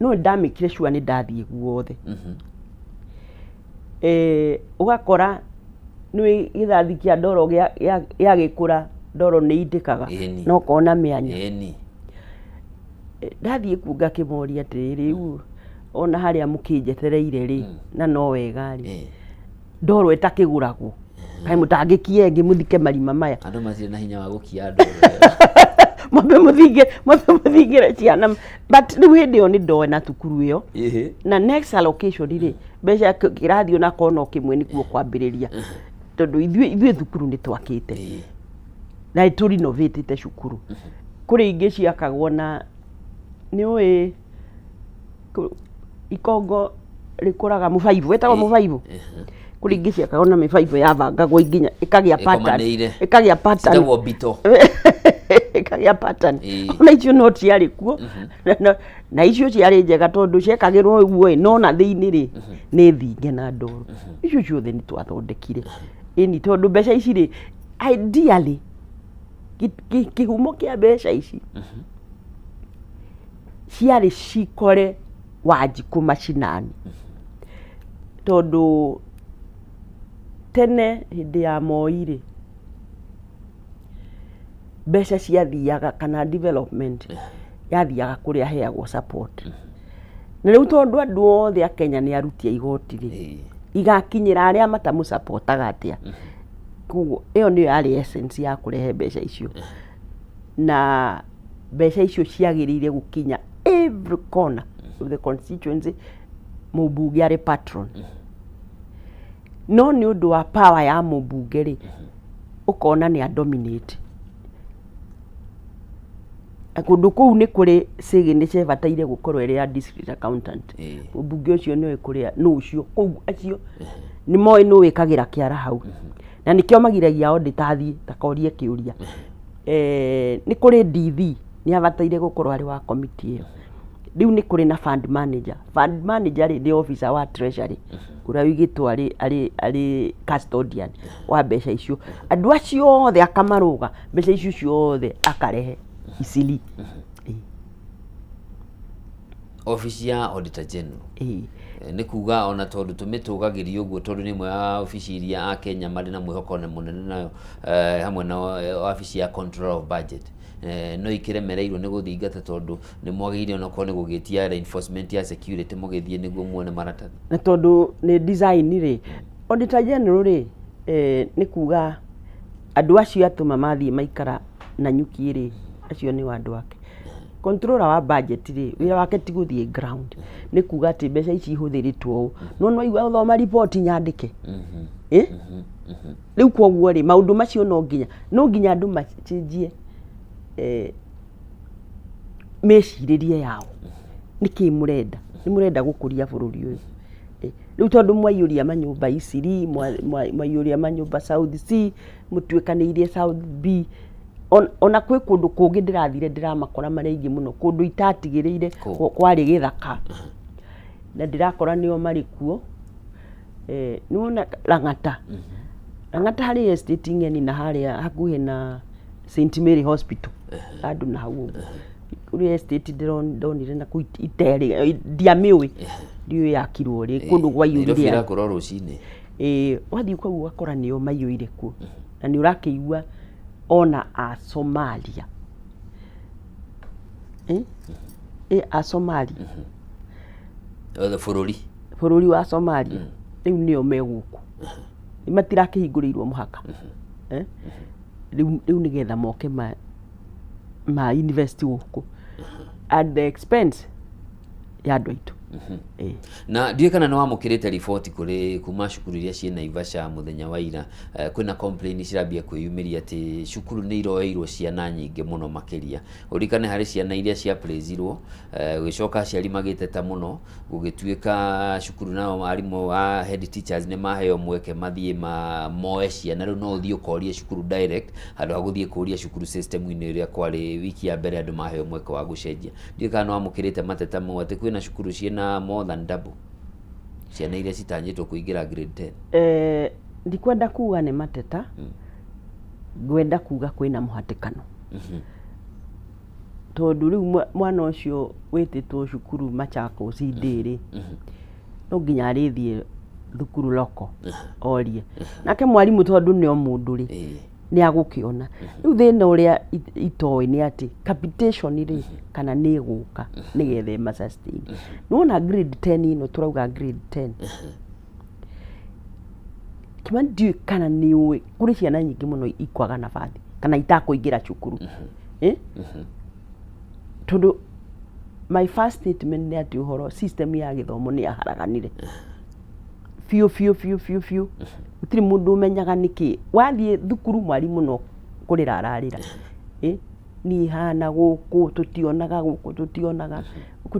no ndamikire sure ni ndathie guothe ugakora ni githathi kia ndoro ya gikura ndoro ni indikaga no kona mianya ndathie kuga kimoria riu ona haria mukinjetereire ri na no wega ri ndoro etakiguragwo kai mutangikie ngi muthike marima maya andu macire na hinya wa gukia ndoro mabe muthingire ciana but riu hindi yo ni ndoe na tukuru iyo na next allocation ri mbeca kirathi ona kono kimwe nikuo kwambiriria tondu ithuĩ thukuru ni twakite na tu renovate te cukuru kuri ingi ciakagwo na ni ikongo rikuraga mubaibu wetagwo mubaibu kuri ingi ciakagwo na mibaibu yabangagwo nginya ikagia pattern ikagia pattern ona icio no ciari kuo na icio ciari njega tondu ciekagirwo uguo no na thiini ri ni thinge na ndoro icio ciothe ni twathondekire ini tondu mbeca ici ri ideally kihumo kia mbeca ici ciari cikore Wanjiku mashinani tondu tene hindi ya Moi-ri mbeca ciathiaga kana development yathiaga kuria heagwo support na riu tondu andu othe a Kenya ni aruti a igoti ri igakinyira aria matamu supportaga atia kuguo iyo ni yari essence ya kurehe mbeca icio na mbeca icio ciagiriire gukinya every corner of the constituency mubunge ari patron no ni undu wa power ya mubunge ri ukona ni a dominate kundu kuu ni kuri signature bataire gukorwo iri ya district accountant mubunge ucio ni kuria no ucio kuu acio ni moi no wikagira kiara hau na nikio magiragia audit athii takorie kiuria ni kuri DV ni abataire gukorwo ari wa committee iyo riu ni kuri na fund manager ri officer wa treasury kuria wigitwo ari custodian wa mbeca icio andu acio othe akamaruga mbeca icio ciothe akarehe isili office ya auditor general ni kuga ona tondu tumitugagiria uguo tondu ni mwe ya office iria a Kenya mari na mwihoko munene nayo hamwe na office ya control of budget no ikiremereirwo ni guthingata tondu ni mwagiriire ona ko ni gugitia reinforcement ya security mugithie niguo muone maratathi na tondu ni design ri auditor general ri ni kuga andu acio atuma mathie maikara na nyuki ri acio ni wandu wake controller wa budget ri wira wake ti guthie ground ni kuga ati mbeca ici ihuthiritwo no no igwa thoma report nyandike riu koguo ri maundu macio no nginya andu machinjie meciririe yao niki murenda ni murenda gukuria bururi uyu riu tondu mwaiyuria manyumba Isiri mwaiyuria manyumba South C mutwikaniirie South B ona kwi kundu kungi ndirathire ndiramakora maringi muno kundu itatigiriire kwari githaka na ndirakora nio mari kuo niwona Lang'ata hari estate ngeni na hari hakuhi na St Mary Hospital andu na hau kuri estate ndonire na ku itere ndiamiwi ndio yakirwo ri kundu gwaiyuririe ira koro rucine wathi kwa gukora nio maiyuire ku na ni urakiigua ona a Somalia a Somalia the bururi wa Somalia riu nio meguku imatirakihinguriirwo muhaka riu nigetha moke ma invest guku at the expense ya andu aitu na ndiye kana no amukirite report kuri kuma cukuru iria ciena Naivasha muthenya wa ira kwina complain cirambia kwiyumiria ati cukuru ni iroeirwo ciana nyingi muno makiria urikane hari ciana iria cia praisirwo gicoka ciari magiteta muno gugituika cukuru nao arimu a head teachers ni maheo mweke mathie moe ciana riu no uthio koria cukuru direct handu ha guthie kuria cukuru system ine iria kwari wiki ya mbere andu maheo mweke wa gucenjia ndiye kana no amukirite mateta mo ati kwina cukuru ciena more than double ciana iria citanyitwo kuingira grade 10 ndikwenda kuga ni mateta gwenda kuga kwina muhatikano tondu riu mwana ucio wititwo cukuru Machakos ndiri no nginya arithie thukuru loko orie nake mwarimu tondu ni o mundu ri ni agukiona riu thina uria itoi ni ati capitation ri kana ni guka nigethe ma sustain nona grade 10 ino turauga grade 10 kimandi kana ni uwe kuri ciana nyingi muno ikwaga nabathi kana itakuingira cukuru tondu my first statement ni ati uhoro system ya githomo ni aharaganire fiu utiri mundu umenyaga niki wathie thukuru mwarimu no kurira ararira ni hana guku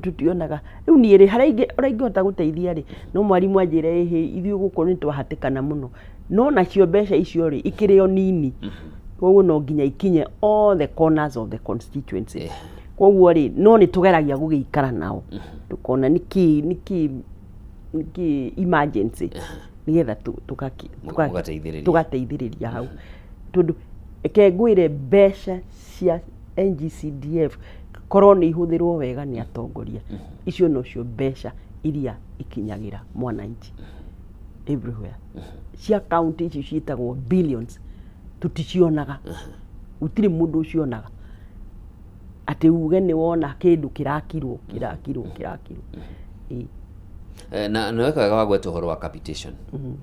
tutionaga riu ni ri haraingi uraingota guteithia ri no mwarimu anjire ithiu guku ni twahatikana muno no nacio mbeca icio ri ikirio nini koguo no nginya ikinye all the corners of the constituency koguo ri no ni tugeragia gugiikara nao tukona niki emergency nigetha tugateithiriria hau tondu kengwire mbeca cia NGCDF korwo ni ihuthirwo wega ni atongoria icio no cio mbeca iria ikinyagira mwananchi everywhere cia county ici ciitagwo billions tuticionaga utire mundu ucionaga ati uge ni wona kindu kirakirwo na wekaga wagweta uhoro wa capitation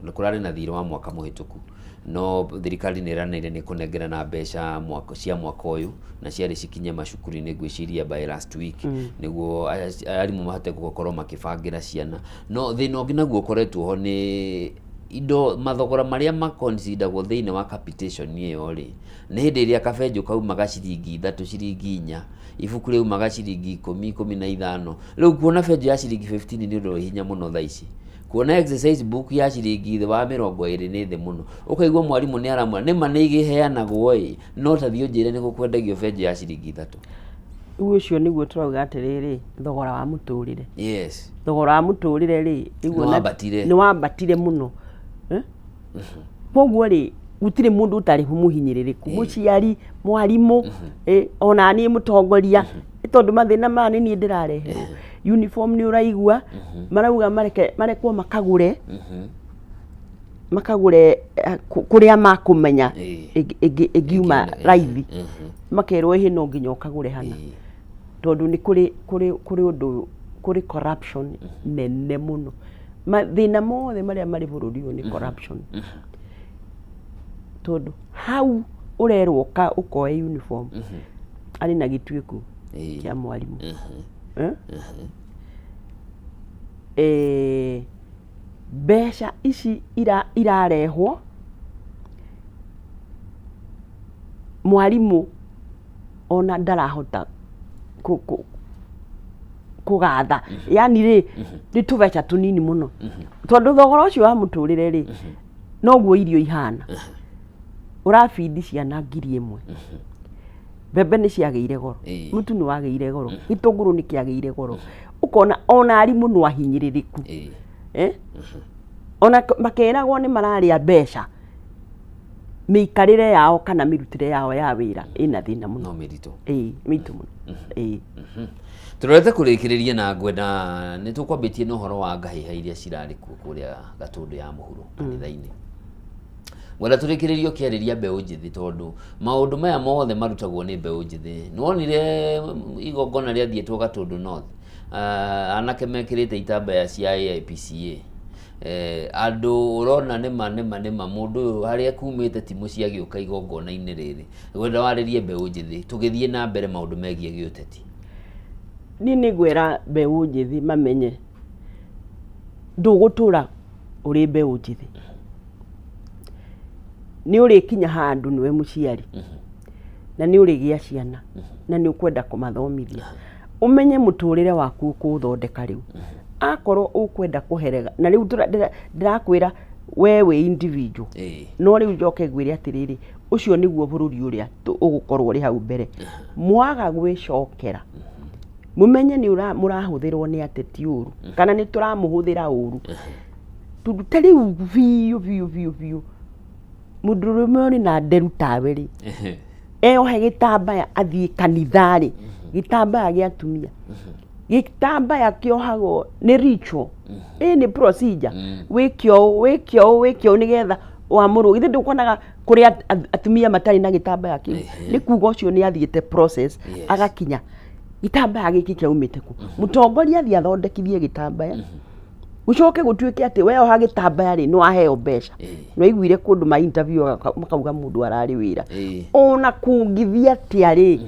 na kurari na thiro wa mwaka muhituku no thirikari ni ranire ni kunengera na mbeca mwaka uyu na ciari cikinye macukuru-ini gwiciria by last week niguo arimu mahate gukorwo makibangira ciana no thina ungi naguo koretwo ho ni indo mathogora maria makonsidagwo thiini wa capitation iyo ri ni hindi iria kabenjo kaumaga ciringi 3 ciringi 4 ibuku riu maga ciringi 10-15 riu kuona benjo ya ciringi 15 ni undu hinya muno thaici kuona exercise book ya ciringi wa 20 ni thi muno ukaigwa mwarimu ni aramwa ni manigi heanagwo no ta thio njire ni gukwendagio benjo ya ciringi 3 ucio niguo turauga atiriri thogora wa muturire yes thogora wa muturire ri ni wambatire muno koguo ri gutire mundu utari humuhinyiririku muciari mwarimu ona ni mutongoria tondu mathina mani ni ndirarehe uniform ni uraigua marauga marekwo makagure kuria makumenya igiuma raithi makerwo hino nginya ukagure hana tondu ni kuri undu kuri corruption nene muno mathina mothe maria mari bururi ni corruption tondu hau urerwo ka ukoe uniform ari na gitwiku kia mwalimu mbeca ici irarehwo mwalimu ona ndarahota kugatha yani ri tubeca tunini muno tondu thogora ucio wa muturire ri noguo irio ihana urafidi ciana 1,000 bebe ni ciageire goro mutu ni wageire goro gitunguru ni kiageire goro ukona ona arimu no ahinyiririku ona makeragwo ni mararia mbeca miikarire yao kana mirutire yao ya wira ina thina muno no mirito mitu muno turete kurikiriria na ngwenda ni tukwambitie no horo wa ngahiha iria cirari kuria gatundu ya muhuro kanitha-ini wala turikiririo kiariria mbeu njithi tondu maundu maya mothe marutagwo ni mbeu njithi nonire igongona ria thietwo gatundu north anake mekirite itambaya cia IPCA andu urona nima mundu haria kumite timu cia giuka igongona-ini riri wenda waririe mbeu njithi tugithie na mbere maundu megie giuteti ni gwera mbeu njithi mamenye ndugutura uri mbeu njithi ni uri kinya handu niwe muciari na ni uri gia ciana na ni ukwenda kumathomithia umenye muturire waku kuthondeka riu akorwo ukwenda kuherega na riu ndirakwira wewe individual no riu njoke gwire atiriri ucio niguo bururi uria ugukorwo ri hau mbere mwaga gwicokera mumenye ni murahuthirwo ni ateti uru kana ni turamuhuthira uru tutari viu mudurume na nderu tawe ri eohe gitambaya athie kanithari gitambaya gia tumia gitambaya kiohago ni ritual ni procedure wikio nigetha wamuru ithe ndukonaga kuria atumia matari na gitambaya kiu ni kuga ucio ni athiete process agakinya gitambaya giki kiaumite ku mutongoria athia thondekithie gitambaya ucoke gutwike ati we oha gitambaya ri no aheo mbeca no igwire kundu ma interview makauga mundu arari wira ona kungithia ati ari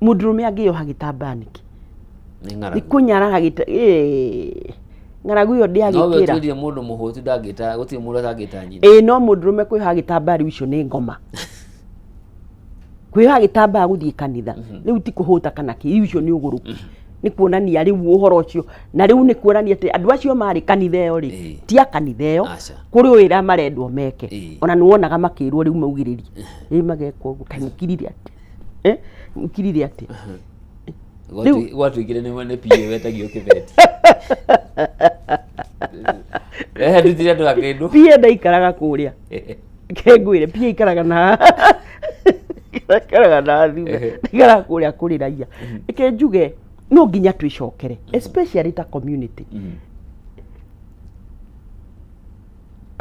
mudurume angioha gitambaya niki ikunyara hagita ngaragu yo ndiagikira no we mundu muhutu ndagita gutire mundu ndagita nyina no mudurume kwiha gitambaya icio ni ngoma kwiha gitambaya guthie kanitha riu ti kuhuta kana ki icio ni uguruki ni kuonania riu uhoro ucio na riu ni kuonania ati andu acio mari kanitha yo ri ti kanitha yo kuri wira marendwo meke ona ni wonaga makirwo riu maugiririe magekwo kanukirire ati mukirire ati watu igire ni mane pie wetagio kibeti ndutire andu akindu pie ndaikaraga kuria kengwire pie ikaraga na ikaraga na thibe ikaraga kuria kuri raia ikenjuge no nginya twicokere especially ta community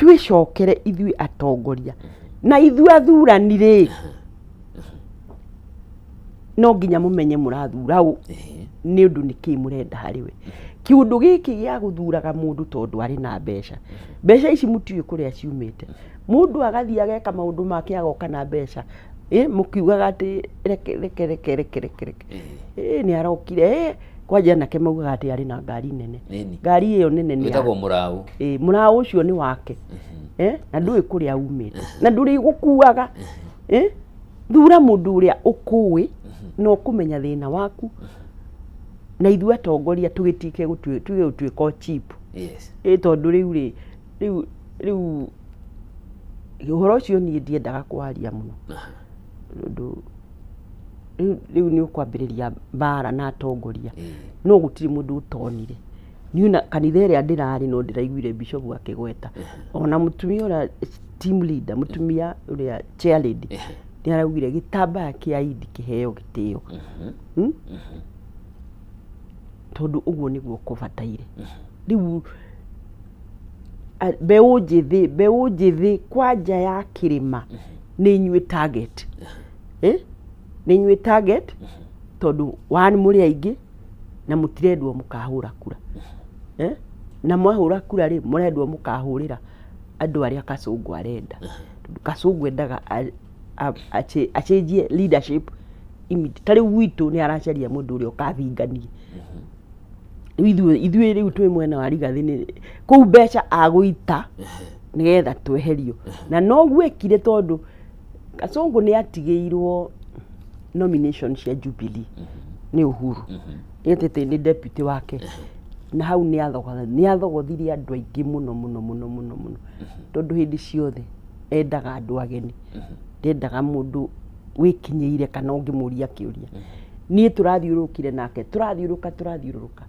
twicokere ithui atongoria na ithui athuranire no nginya mumenye murathura u ni undu niki murenda hariwe kiundu giki gia guthuraga mundu tondu ari na mbeca ici mutiwe kuria ciumite mundu agathia ageka maundu make agoka na mbeca mukiugaga ati reke ni arokire kwanja nake maugaga ati ari na ngari nene ngari iyo nene ni etagwo murau murau ucio ni wake na ndui kuria umite na nduri gukuaga thura mundu uria ukuwi no kumenya thina waku na ithu atongoria tugitike gutwika cheap tondu riu uhoro ucio ni ndiendaga kwaria muno ndu riu ni ukwambiriria bara na atongoria no gutiri mundu utonire niuna kanitha iria ndirari no ndiraiguire bishop akigweta ona mutumia ora team leader mutumia uria chair lady ni araugire gitambaya kia Idi kiheo gitio tondu uguo niguo kubataire riu beũ njithi kwanja ya kirima ni inyue target ni inyue target tondu wani muri aingi na mutirendwo mukahura kura na mwahura kura ri murendwo mukahurira andu aria Kasongo arenda Kasongo endaga achenjie leadership tari witu ni aracaria mundu uria ukathingania ithuĩ riu twi mwena wa Rigathi ni kuu mbeca agũita nigetha tweherio na no gwekire tondu Kasongo ni atigĩirwo nomination cia Jubilee ni Uhuru yetete ni deputy wake na hau ni athogothirie andu aingi muno tondu hindi ciothe endaga andu ageni ndendaga mundu wikinyeire kana ungimuria kiuria nie turathiurukire nake turathiuruka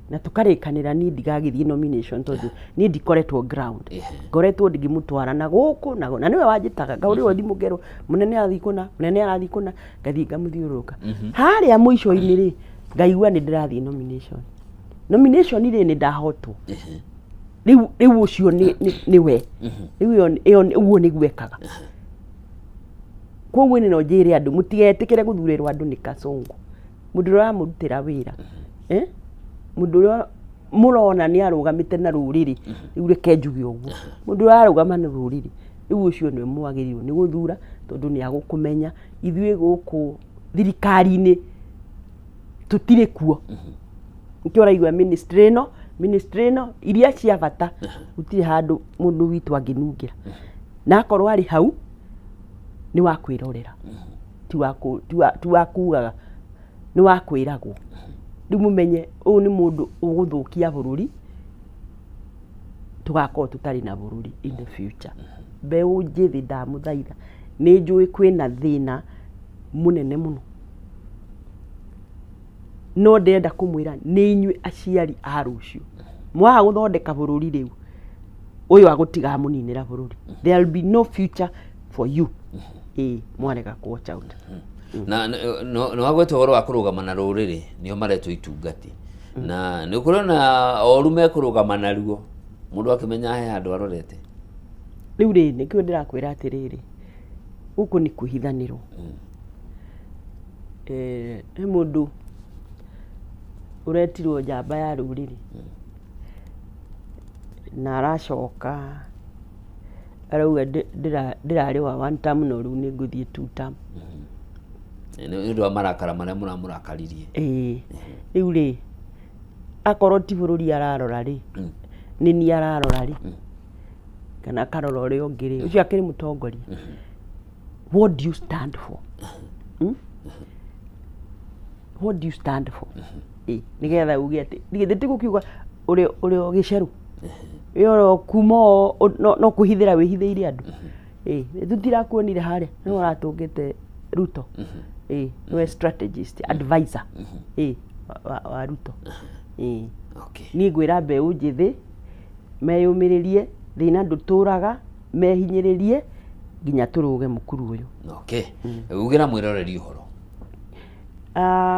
na tukarikanira ni ndigagithie nomination tondu ni ndikoretwo ground ngoretwo ndigimutwara na guku na niwe wanjitaga ngaurirwo ndimugero munene arathi kuna ngathie ngamuthiuruka haria muico-ini ri ngaigua ni ndirathie nomination ri ni ndahotwo riu ucio ni we riu iyo ni gwekaga koguo ni no njire andu mutigetikire guthurirwo andu ni Kasongo mundu ura murutira wira mundu ura murona ni arugamite na ruriri riu reke njuge uguo mundu ura arugama na ruriri riu ucio ni mwagiririo ni guthura tondu ni agukumenya ithuĩ guku thirikari-ini tutire kuo nkiora igwa ministry no iria cia bata gutire handu mundu witu anginungira na akorwo ari hau ni wakwirorera ti wakugaga ni wakwiragwo riu mumenye uyu ni mundu uguthukia bururi tugakorwo tutari na bururi in the future beũ njithi ndamuthaitha ni njui kwina thina munene muno no ndenda kumwira ni inyue aciari a rucio mwaga guthondeka bururi riu uyu agutiga muninira bururi there will be no future for you mwarega watch out na no agwete horo wa kurugama na ruriri nio mareto itungati na ni kurona oru me kurugama na ruo mundu akimenya he andu arorete riu ri nikio ndirakwira atiriri guku ni kuhithanirwo he mundu uretirwo njamba ya ruriri na aracoka arauga ndirari wa one term no riu ni nguthie two term ni ndo marakara maria murakaririe riu ri akorwo ti bururi ararora ri ni ararora ri kana karora uri ongiri ucio akiri mutongoria what do you stand for what do you stand for nigetha uge ati ndigithite gukiuga uri giceru yo kumo no kuhithira wihithiire andu tutirakuonire haria no uratungite Ruto no strategist advisor wa Ruto okay ni ngwira beũ njithi meyumiririe thina nduturaga mehinyiririe nginya turuge mukuru uyu okay ugira mwiroreri uhoro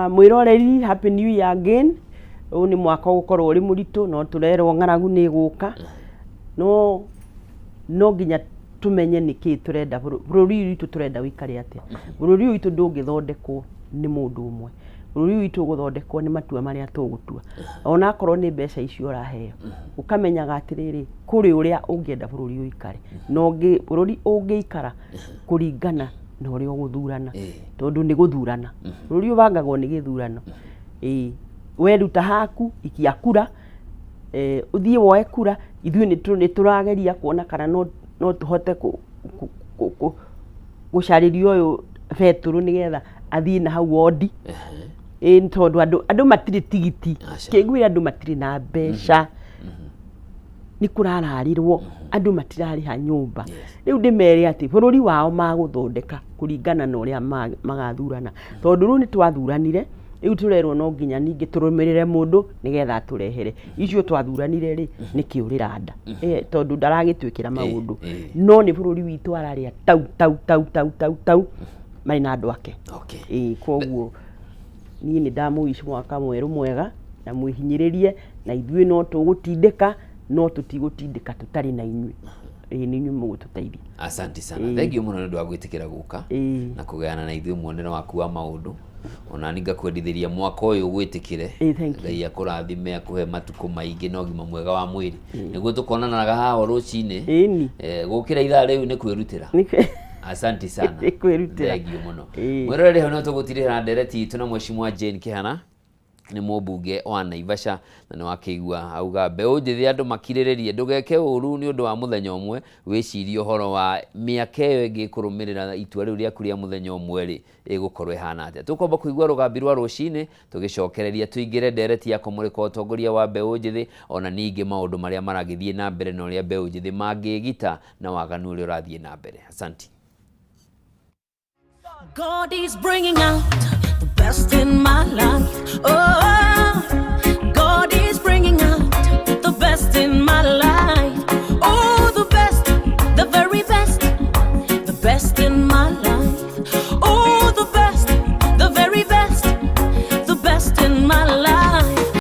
mwiroreri happy new year again ni mwaka ukorwo uri muritu no turerwo ng'aragu ni guka no no nginya tumenye niki turenda bururi witu turenda wikare atia bururi witu ndungithondekwo ni mundu umwe bururi witu guthondekwo ni matua maria tugutua ona akorwo ni mbeca icio uraheo ukamenyaga atiriri kuri uria ungienda bururi wikare no bururi ungiikara kuringana na uria uguthurana tondu ni guthurana bururi ubangagwo ni githurano weruta haku ikia kura uthie woe kura ithuĩ nĩ tũrageria kuona kana no tuhote gucarĩria ũyũ Petero nĩgetha athiĩ na hau wodi tondũ andũ matirĩ tigiti kĩngwĩra andũ matirĩ na mbeca nĩ kũrararirwo andũ matirarĩha nyũmba rĩu ndĩmere atĩ bũrũri wao magũthondeka kũringana na ũrĩa magathurana tondũ rĩu nĩ twathuranire rĩu tũrerwo no nginya ningĩ tũrũmĩrĩre mũndũ nĩgetha atũrehere icio twathuranire rĩ nĩ kĩũrĩra nda tondũ ndaragĩtwĩkĩra maũndũ no nĩ bũrũri witũ ararĩa tau marĩ na andũ ake koguo niĩ nĩ ndamũwish mwaka mwerũ mwega na mwĩhinyĩrĩrie na ithuĩ no tũgũtindĩka no tũtigũtindĩka tũtarĩ na inyuĩ nĩ inyuĩ mũgũtũteithia. Asante sana. Thank you mũno nĩ ũndũ wa gwĩtĩkĩra gũka na kũgayana na ithuĩ muonere waku wa maũndũ ona ninga kwendithĩria mwaka ũyũ gwĩtĩkĩre Ngai akũrathime akũhe matukũ maingĩ na ũgima mwega wa mwĩrĩ nĩguo tũkonanaga haha rũcinĩ gũkĩra ithaa rĩu nĩ kwĩrutĩra. Asante sana. Kwĩrutĩra. Thank you mũno. Mwĩrorere hano tũgũtirĩra ndereti itũ na Mheshimiwa Jane Kĩhana nĩ mũmbunge wa Naivasha na nĩ wakĩigua auga mbeũ njĩthĩ andũ makirĩrĩrie ndũgeke ũru nĩ ũndũ wa mũthenya ũmwe wĩcirie ũhoro wa mĩaka ĩyo ĩngĩ kũrũmĩrĩra itua rĩu rĩaku rĩa mũthenya ũmwe rĩ ĩgũkorwo ĩhana atĩa. Tũkwamba kũigua rũgambi rwa rũcinĩ tũgĩcokereria tũingĩre ndereti ya kũmũrĩka ũtongoria wa mbeũ njĩthĩ ona ningĩ maũndũ marĩa maragĩthiĩ na mbere na ũrĩa mbeũ njĩthĩ mangĩgita na waganu ũrĩa ũrathiĩ na mbere. Asante. God is bringing out the best in my life. Oh.